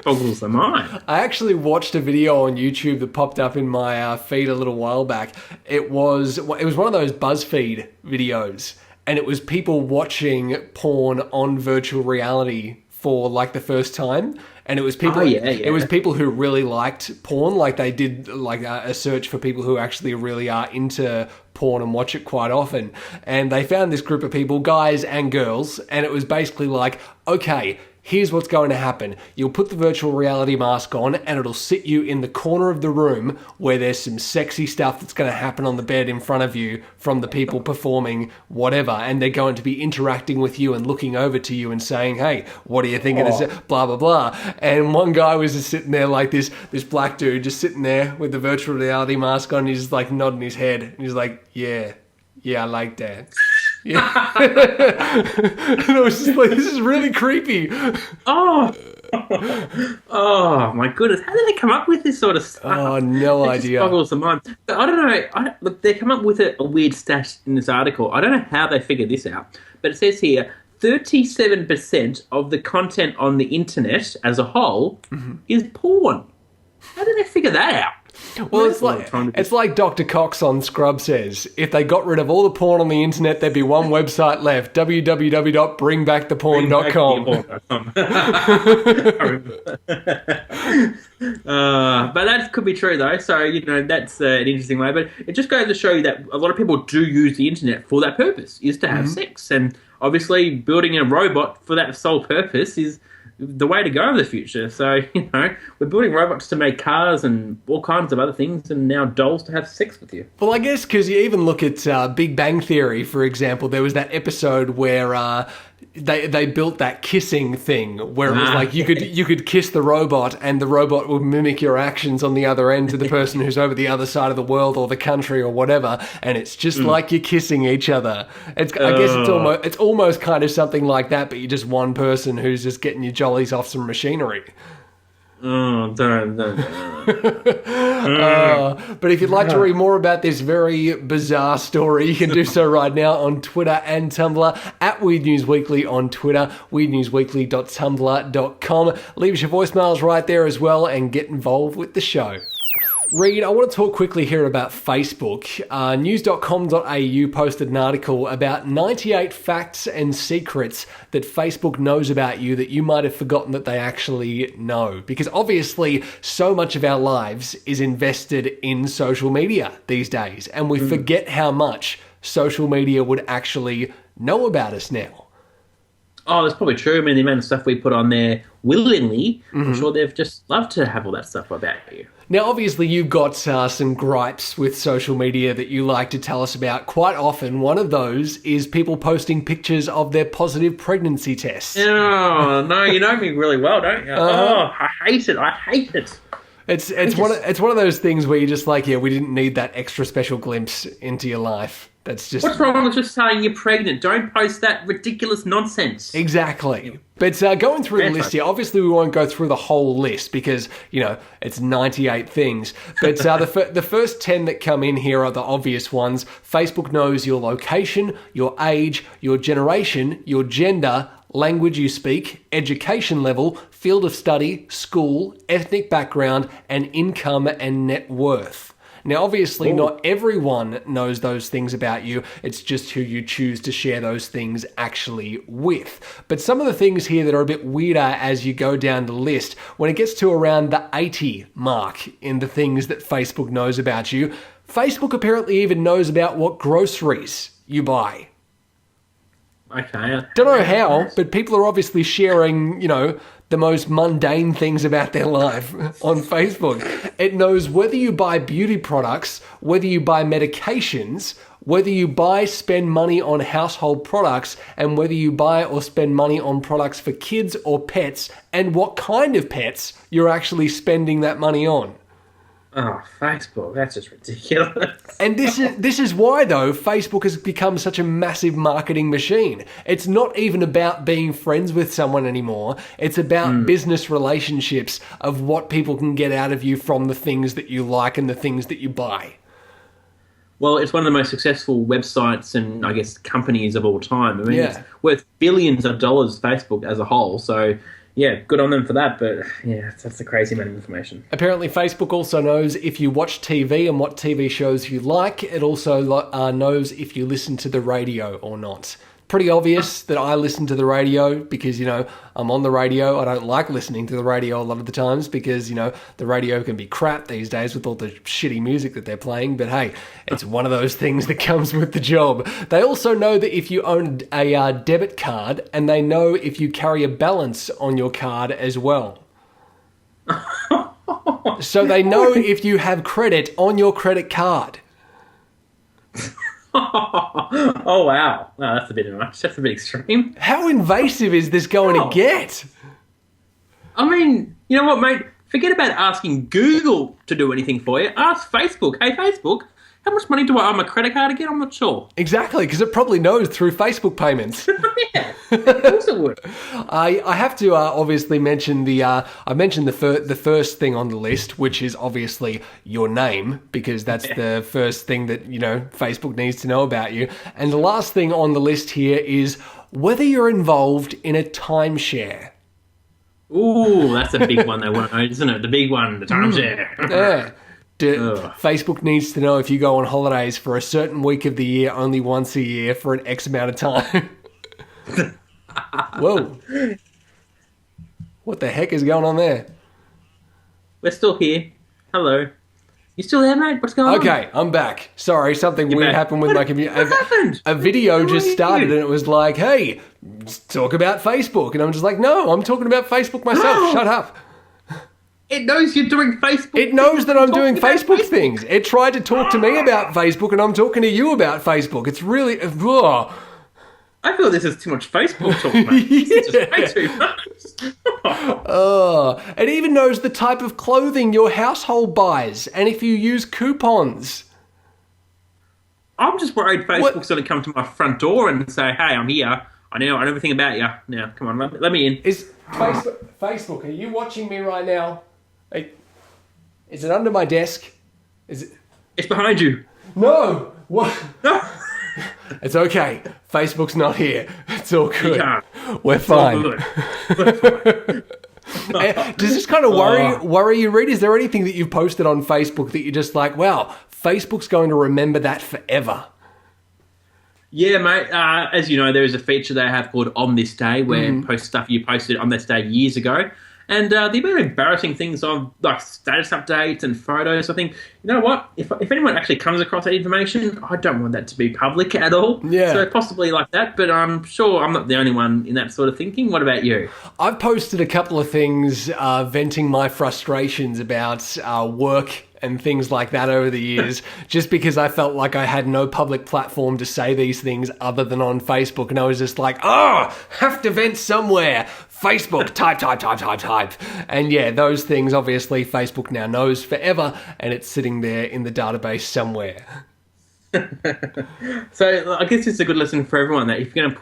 boggles the mind. I actually watched a video on YouTube that popped up in my feed a little while back. It was one of those BuzzFeed videos, and it was people watching porn on virtual reality for like the first time. And it was people. It was people who really liked porn. Like they did like a search for people who actually really are into porn and watch it quite often. And they found this group of people, guys and girls, and it was basically like, okay, here's what's going to happen. You'll put the virtual reality mask on and it'll sit you in the corner of the room where there's some sexy stuff that's going to happen on the bed in front of you from the people performing whatever. And they're going to be interacting with you and looking over to you and saying, hey, what do you think of this? Blah, blah, blah. And one guy was just sitting there like this black dude just sitting there with the virtual reality mask on. He's just like nodding his head. And he's like, yeah, I like that. Yeah. And I was just like, this is really creepy. Oh my goodness. How did they come up with this sort of stuff? Oh, no idea. It just boggles the mind. But I don't know. Look, they come up with a weird stat in this article. I don't know how they figured this out. But it says here, 37% of the content on the internet as a whole is porn. How did they figure that out? Well, it's like Dr. Cox on Scrub says, if they got rid of all the porn on the internet, there'd be one website left, www.bringbacktheporn.com. But that could be true, though. So, that's an interesting way. But it just goes to show you that a lot of people do use the internet for that purpose, is to have sex. And obviously, building a robot for that sole purpose is the way to go in the future. So, we're building robots to make cars and all kinds of other things, and now dolls to have sex with you. Well, I guess because you even look at Big Bang Theory, for example, there was that episode where they built that kissing thing where it was like you could kiss the robot and the robot would mimic your actions on the other end to the person who's over the other side of the world or the country or whatever, and it's just like you're kissing each other. I guess it's almost kind of something like that, but you're just one person who's just getting your jollies off some machinery. Oh, don't. But if you'd like to read more about this very bizarre story, you can do so right now on Twitter and Tumblr, at Weird News Weekly on Twitter, weirdnewsweekly.tumblr.com. Leave us your voicemails right there as well and get involved with the show. Reid, I want to talk quickly here about Facebook. News.com.au posted an article about 98 facts and secrets that Facebook knows about you that you might have forgotten that they actually know. Because obviously, so much of our lives is invested in social media these days, and we forget how much social media would actually know about us now. Oh, that's probably true. I mean, the amount of stuff we put on there willingly, I'm sure they've just loved to have all that stuff about you. Now, obviously, you've got some gripes with social media that you like to tell us about quite often. One of those is people posting pictures of their positive pregnancy tests. Oh, no, you know me really well, don't you? Oh, I hate it. It's one of those things where you're just like, yeah, we didn't need that extra special glimpse into your life. That's just... What's wrong with just saying you're pregnant? Don't post that ridiculous nonsense. Exactly. But going through the list here, obviously we won't go through the whole list because, it's 98 things. But the first 10 that come in here are the obvious ones. Facebook knows your location, your age, your generation, your gender, language you speak, education level, field of study, school, ethnic background, and income and net worth. Now, obviously, not everyone knows those things about you. It's just who you choose to share those things actually with. But some of the things here that are a bit weirder as you go down the list, when it gets to around the 80 mark in the things that Facebook knows about you, Facebook apparently even knows about what groceries you buy. Okay. Don't know how, but people are obviously sharing, the most mundane things about their life on Facebook. It knows whether you buy beauty products, whether you buy medications, whether you spend money on household products, and whether you buy or spend money on products for kids or pets, and what kind of pets you're actually spending that money on. Oh, Facebook, that's just ridiculous. And this is why, though, Facebook has become such a massive marketing machine. It's not even about being friends with someone anymore. It's about business relationships of what people can get out of you from the things that you like and the things that you buy. Well, it's one of the most successful websites and, I guess, companies of all time. I mean, it's worth billions of dollars, Facebook as a whole, so... Yeah, good on them for that, but yeah, that's a crazy amount of information. Apparently, Facebook also knows if you watch TV and what TV shows you like. It also knows if you listen to the radio or not. Pretty obvious that I listen to the radio because, I'm on the radio. I don't like listening to the radio a lot of the times because, the radio can be crap these days with all the shitty music that they're playing. But hey, it's one of those things that comes with the job. They also know that if you own a debit card, and they know if you carry a balance on your card as well. So they know if you have credit on your credit card. Oh, wow. No, that's a bit much. That's a bit extreme. How invasive is this going to get? I mean, you know what, mate? Forget about asking Google to do anything for you. Ask Facebook. Hey, Facebook, how much money do I owe my credit card again? I'm not sure. Exactly, because it probably knows through Facebook payments. Yeah, of course it would. I have to obviously mention I mentioned the first thing on the list, which is obviously your name, because that's the first thing that, Facebook needs to know about you. And the last thing on the list here is whether you're involved in a timeshare. Ooh, that's a big one they want to know, isn't it? The big one, the timeshare. Yeah. Facebook needs to know if you go on holidays for a certain week of the year, only once a year, for an X amount of time. Whoa. What the heck is going on there? We're still here. Hello. You still there, mate? What's going on? Okay, I'm back. Sorry, something weird happened with my computer. What happened? A video just started and it was like, hey, talk about Facebook. And I'm just like, no, I'm talking about Facebook myself. No. Shut up. It knows you're doing Facebook. It knows that I'm doing Facebook things. It tried to talk to me about Facebook and I'm talking to you about Facebook. It's really... I feel this is too much Facebook talk, mate. This is just way too much. Oh, it even knows the type of clothing your household buys and if you use coupons. I'm just worried Facebook's going to come to my front door and say, hey, I'm here. I know everything about you. Now, come on, let me in. Is Facebook, are you watching me right now? Is it under my desk? Is it? It's behind you. No! What? No. It's okay. Facebook's not here. It's all good. Yeah. We're fine. Does this kind of worry you, Reid? Is there anything that you've posted on Facebook that you're just like, wow, Facebook's going to remember that forever? Yeah, mate. As you know, there is a feature they have called On This Day where post stuff you posted on this day years ago. And the amount of embarrassing things on like status updates and photos, I think, you know what? If anyone actually comes across that information, I don't want that to be public at all. Yeah. So possibly like that, but I'm sure I'm not the only one in that sort of thinking. What about you? I've posted a couple of things venting my frustrations about work and things like that over the years, just because I felt like I had no public platform to say these things other than on Facebook. And I was just like, have to vent somewhere. Facebook, type. And yeah, those things, obviously, Facebook now knows forever, and it's sitting there in the database somewhere. So I guess it's a good lesson for everyone that if you're going to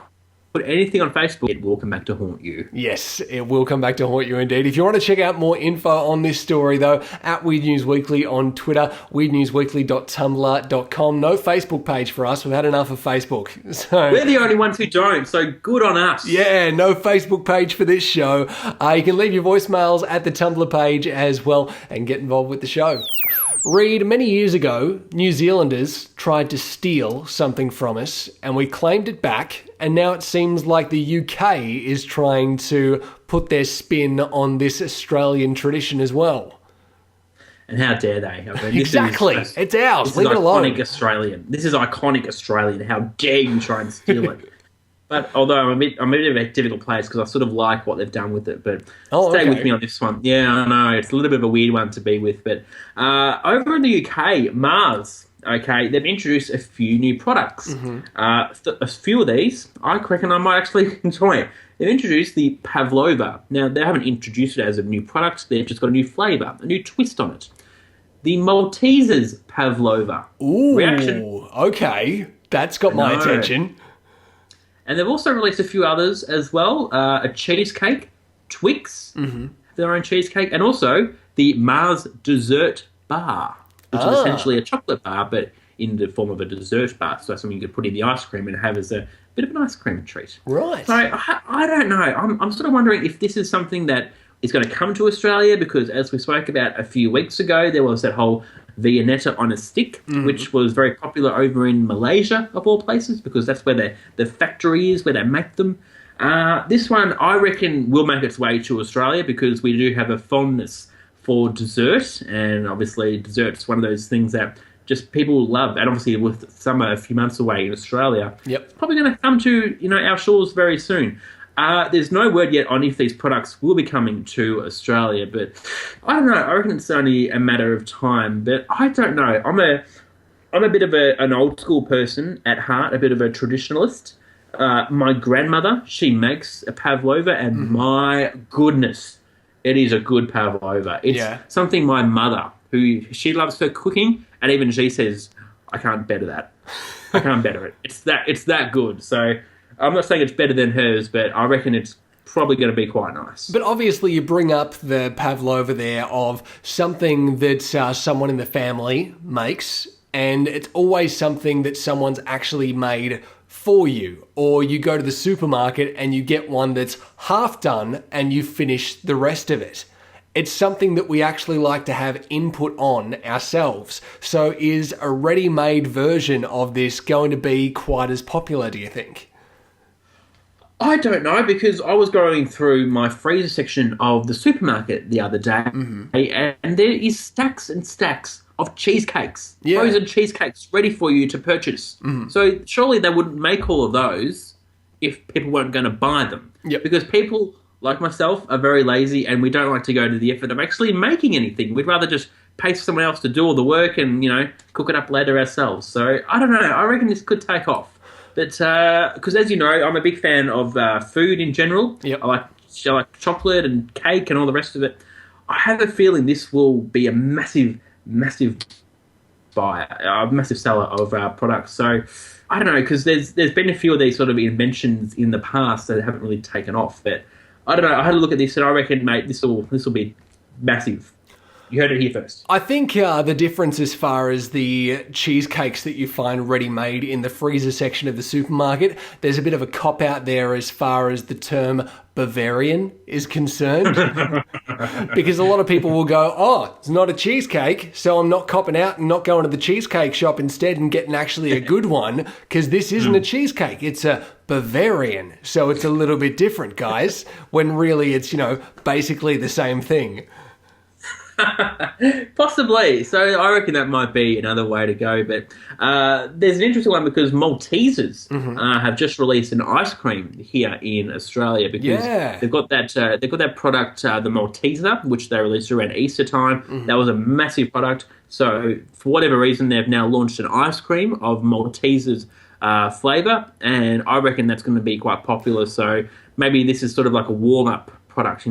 put anything on Facebook, it will come back to haunt you. Yes, it will come back to haunt you indeed. If you want to check out more info on this story, though, at Weird News Weekly on Twitter, weirdnewsweekly.tumblr.com. No Facebook page for us. We've had enough of Facebook. So we're the only ones who don't, so good on us. Yeah, no Facebook page for this show. You can leave your voicemails at the Tumblr page as well and get involved with the show. Reid, many years ago, New Zealanders tried to steal something from us and we claimed it back, and now it seems like the UK is trying to put their spin on this Australian tradition as well. And how dare they? I mean, Exactly. It's ours. Leave it alone. This is iconic Australian. How dare you try and steal it? But although I'm a bit of a difficult place because I sort of like what they've done with it. But stay with me on this one. Yeah, I know. It's a little bit of a weird one to be with. But over in the UK, Mars, they've introduced a few new products. A few of these, I reckon I might actually enjoy it. They've introduced the Pavlova. Now, they haven't introduced it as a new product. They've just got a new flavour, a new twist on it. The Maltesers Pavlova. Ooh, reaction. Okay. That's got my attention. And they've also released a few others as well. A cheesecake, Twix, their own cheesecake, and also the Mars Dessert Bar, which is essentially a chocolate bar, but in the form of a dessert bar. So that's something you could put in the ice cream and have as a bit of an ice cream treat. Right. So I don't know. I'm sort of wondering if this is something that is going to come to Australia, because as we spoke about a few weeks ago, there was that whole Viennetta on a stick, which was very popular over in Malaysia, of all places, because that's where the factory is, where they make them. This one, I reckon, will make its way to Australia because we do have a fondness for dessert, and obviously dessert's one of those things that just people love. And obviously with summer a few months away in Australia, it's probably going to come to our shores very soon. There's no word yet on if these products will be coming to Australia, but I don't know. I reckon it's only a matter of time. But I don't know. I'm a bit of an old school person at heart, a bit of a traditionalist. My grandmother, she makes a pavlova, and my goodness, it is a good pavlova. It's something my mother, she loves her cooking, and even she says, I can't better that. I can't better it. It's that good. So I'm not saying it's better than hers, but I reckon it's probably going to be quite nice. But obviously you bring up the pavlova there of something that someone in the family makes, and it's always something that someone's actually made for you. Or you go to the supermarket and you get one that's half done and you finish the rest of it. It's something that we actually like to have input on ourselves. So is a ready-made version of this going to be quite as popular, do you think? I don't know, because I was going through my freezer section of the supermarket the other day, and there is stacks and stacks of cheesecakes, frozen cheesecakes ready for you to purchase. So surely they wouldn't make all of those if people weren't going to buy them. Because people like myself are very lazy, and we don't like to go to the effort of actually making anything. We'd rather just pay someone else to do all the work and, cook it up later ourselves. So I don't know. I reckon this could take off. But because, as you know, I'm a big fan of food in general. Yep. I like chocolate and cake and all the rest of it. I have a feeling this will be a massive buyer, a massive seller of products. So I don't know, because there's been a few of these sort of inventions in the past that haven't really taken off. But I don't know. I had a look at this and I reckon, mate, this will be massive. You heard it here first. I think the difference as far as the cheesecakes that you find ready-made in the freezer section of the supermarket, there's a bit of a cop-out there as far as the term Bavarian is concerned. Because a lot of people will go, oh, it's not a cheesecake, so I'm not copping out and not going to the cheesecake shop instead and getting actually a good one, because this isn't a cheesecake, it's a Bavarian. So it's a little bit different, guys, when really it's, basically the same thing. Possibly. So I reckon that might be another way to go. But there's an interesting one because Maltesers have just released an ice cream here in Australia because they've got that product, the Malteser, which they released around Easter time. That was a massive product. So for whatever reason, they've now launched an ice cream of Maltesers flavour, and I reckon that's going to be quite popular. So maybe this is sort of like a warm-up product,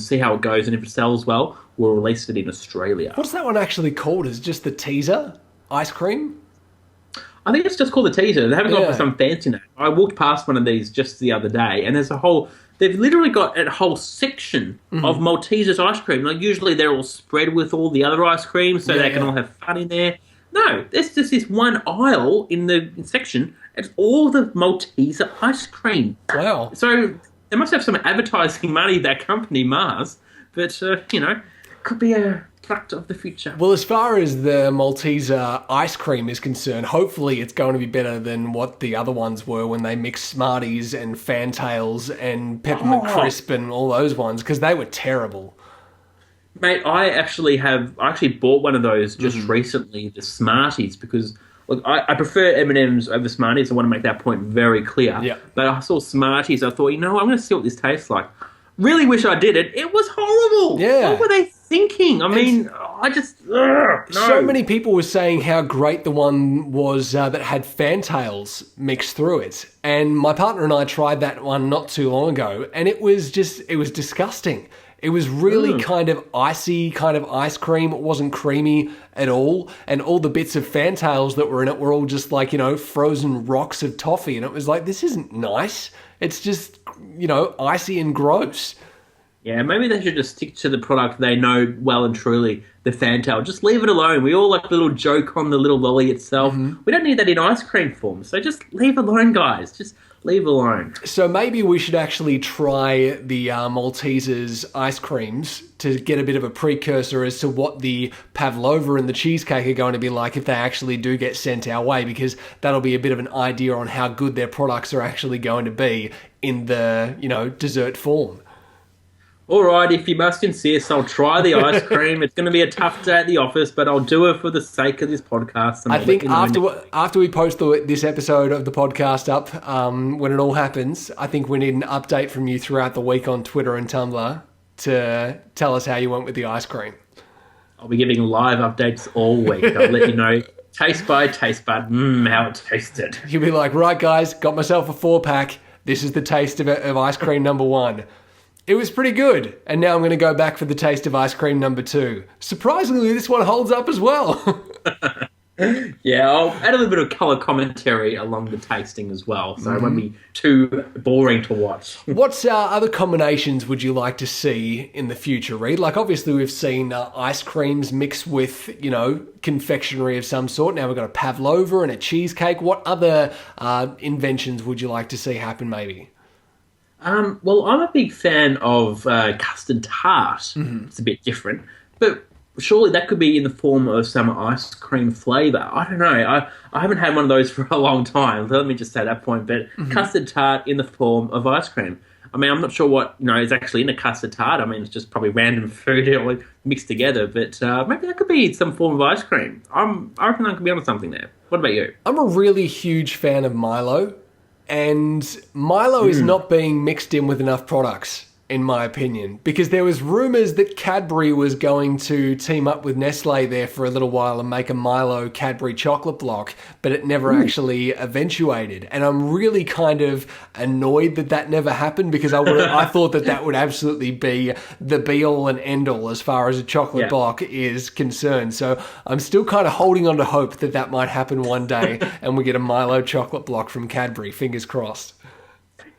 see how it goes, and if it sells well, we'll release it in Australia. What's that one actually called? Is it just the teaser ice cream? I think it's just called the teaser. They haven't gone for some fancy name. I walked past one of these just the other day, and they've literally got a whole section of Maltesers ice cream. Like usually they're all spread with all the other ice creams so they can all have fun in there. No, there's just this one aisle in the section. It's all the Malteser ice cream. Wow. So they must have some advertising money, that company, Mars. But, could be a product of the future. Well, as far as the Malteser ice cream is concerned, hopefully it's going to be better than what the other ones were when they mixed Smarties and Fantails and Peppermint Crisp and all those ones, because they were terrible. Mate, I actually bought one of those just recently, the Smarties, because look, I prefer M&M's over Smarties. I want to make that point very clear. Yeah. But I saw Smarties. I thought, I'm going to see what this tastes like. Really wish I did it. It was horrible. Yeah. What were they thinking? I mean, I just... no. So many people were saying how great the one was that had Fantails mixed through it. And my partner and I tried that one not too long ago, and it was disgusting. It was really kind of icy, kind of ice cream. It wasn't creamy at all. And all the bits of Fantails that were in it were all just like, frozen rocks of toffee. And it was like, this isn't nice. It's just, icy and gross. Yeah, maybe they should just stick to the product they know well and truly, the Fantail. Just leave it alone. We all like a little joke on the little lolly itself. We don't need that in ice cream form. So just leave it alone, guys. Just leave it alone. So maybe we should actually try the Maltesers ice creams to get a bit of a precursor as to what the pavlova and the cheesecake are going to be like if they actually do get sent our way, because that'll be a bit of an idea on how good their products are actually going to be in the, dessert form. All right, if you must insist, I'll try the ice cream. It's going to be a tough day at the office, but I'll do it for the sake of this podcast. I think after we post this episode of the podcast up, when it all happens, I think we need an update from you throughout the week on Twitter and Tumblr to tell us how you went with the ice cream. I'll be giving live updates all week. I'll let you know taste by taste bud, how it tasted. You'll be like, right, guys, got myself a 4-pack. This is the taste of ice cream number 1. It was pretty good, and now I'm going to go back for the taste of ice cream number 2. Surprisingly, this one holds up as well. Yeah, I'll add a little bit of colour commentary along the tasting as well, so it won't be too boring to watch. What other combinations would you like to see in the future, Reid? Like, obviously, we've seen ice creams mixed with, confectionery of some sort. Now we've got a pavlova and a cheesecake. What other inventions would you like to see happen, maybe? Well, I'm a big fan of custard tart. It's a bit different, but surely that could be in the form of some ice cream flavour. I don't know. I haven't had one of those for a long time. Let me just say that point. But custard tart in the form of ice cream. I mean, I'm not sure what is actually in a custard tart. I mean, it's just probably random food all mixed together. But maybe that could be some form of ice cream. I reckon I could be onto something there. What about you? I'm a really huge fan of Milo. And Milo is not being mixed in with enough products. in my opinion, because there was rumours that Cadbury was going to team up with Nestle there for a little while and make a Milo Cadbury chocolate block, but it never actually eventuated. And I'm really kind of annoyed that that never happened, because I thought that would absolutely be the be-all and end-all as far as a chocolate block is concerned. So I'm still kind of holding on to hope that that might happen one day and we get a Milo chocolate block from Cadbury. Fingers crossed.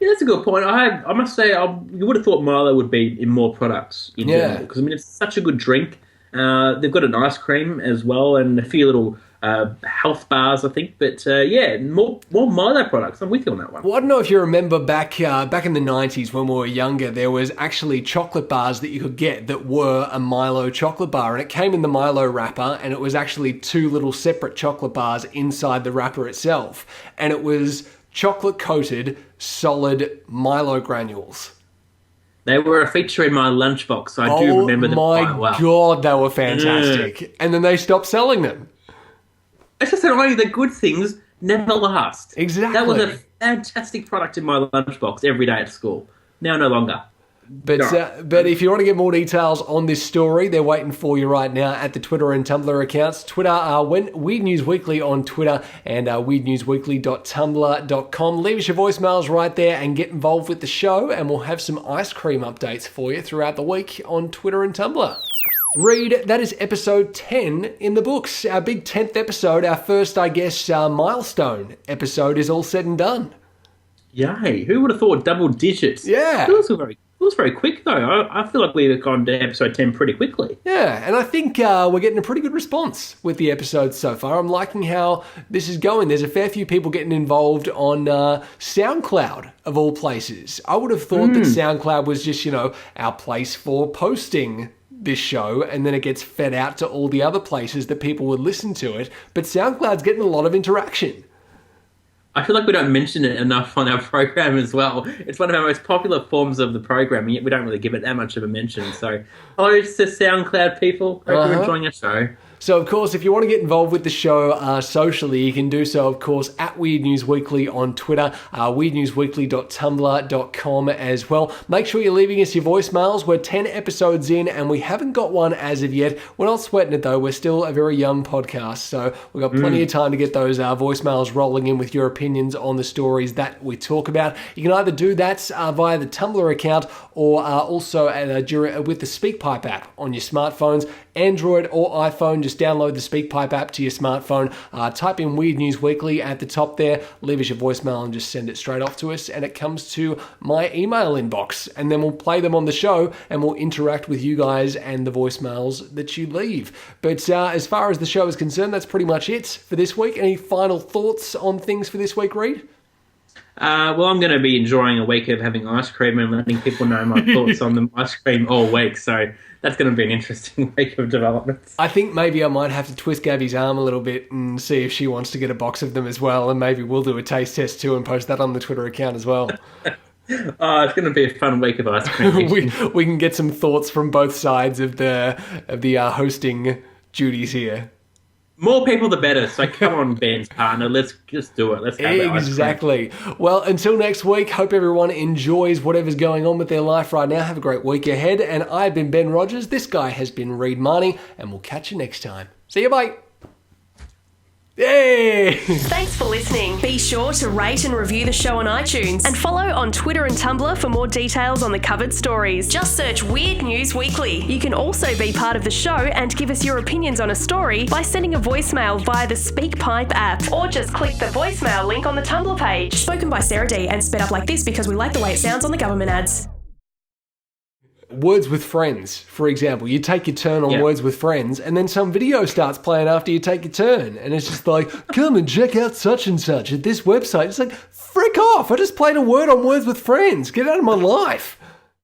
Yeah, that's a good point. I must say, you would have thought Milo would be in more products in general, because I mean it's such a good drink. They've got an ice cream as well and a few little health bars, I think. But more Milo products. I'm with you on that one. Well, I don't know if you remember back in the 90s when we were younger, there was actually chocolate bars that you could get that were a Milo chocolate bar, and it came in the Milo wrapper, and it was actually two little separate chocolate bars inside the wrapper itself, and it was chocolate-coated, solid Milo granules. They were a feature in my lunchbox, so I do remember them quite well. Oh my God, they were fantastic. And then they stopped selling them. It's just only the good things never last. Exactly. That was a fantastic product in my lunchbox every day at school. Now no longer. But if you want to get more details on this story, they're waiting for you right now at the Twitter and Tumblr accounts. Twitter, Weird News Weekly on Twitter and weirdnewsweekly.tumblr.com. Leave us your voicemails right there and get involved with the show, and we'll have some ice cream updates for you throughout the week on Twitter and Tumblr. Reid, that is episode 10 in the books. Our big 10th episode, our first, I guess, milestone episode is all said and done. Yay. Who would have thought double digits? Yeah. It was very quick, though. I feel like we've gone to episode 10 pretty quickly. Yeah, and I think we're getting a pretty good response with the episodes so far. I'm liking how this is going. There's a fair few people getting involved on Soundcloud, of all places. I would have thought that Soundcloud was just, our place for posting this show, and then it gets fed out to all the other places that people would listen to it. But SoundCloud's getting a lot of interaction. I feel like we don't mention it enough on our program as well. It's one of our most popular forms of the program, and yet we don't really give it that much of a mention. So, hello to SoundCloud people. Hope you're enjoying our show. So, of course, if you want to get involved with the show socially, you can do so, of course, at Weird News Weekly on Twitter, weirdnewsweekly.tumblr.com as well. Make sure you're leaving us your voicemails. We're 10 episodes in, and we haven't got one as of yet. We're not sweating it, though. We're still a very young podcast, so we've got plenty of time to get those voicemails rolling in with your opinions on the stories that we talk about. You can either do that via the Tumblr account or also with the SpeakPipe app on your smartphones, Android or iPhone. Just download the SpeakPipe app to your smartphone, type in Weird News Weekly at the top there, leave us your voicemail and just send it straight off to us, and it comes to my email inbox, and then we'll play them on the show and we'll interact with you guys and the voicemails that you leave. But as far as the show is concerned, that's pretty much it for this week. Any final thoughts on things for this week, Reid? Well, I'm going to be enjoying a week of having ice cream and letting people know my thoughts on the ice cream all week. So that's going to be an interesting week of developments. I think maybe I might have to twist Gabby's arm a little bit and see if she wants to get a box of them as well. And maybe we'll do a taste test too and post that on the Twitter account as well. It's going to be a fun week of ice cream. we can get some thoughts from both sides of the hosting duties here. More people, the better. So come on, Ben's partner. Let's just do it. Let's have it. Exactly. Well, until next week, hope everyone enjoys whatever's going on with their life right now. Have a great week ahead. And I've been Ben Rogers. This guy has been Reid Marnie. And we'll catch you next time. See you, bye. Yay! Thanks for listening. Be sure to rate and review the show on iTunes and follow on Twitter and Tumblr for more details on the covered stories. Just search Weird News Weekly. You can also be part of the show and give us your opinions on a story by sending a voicemail via the SpeakPipe app, or just click the voicemail link on the Tumblr page. Spoken by Sarah D and sped up like this because we like the way it sounds on the government ads. Words with Friends, for example. You take your turn on Words with Friends, and then some video starts playing after you take your turn. And it's just like, come and check out such and such at this website. It's like, frick off. I just played a word on Words with Friends. Get out of my life.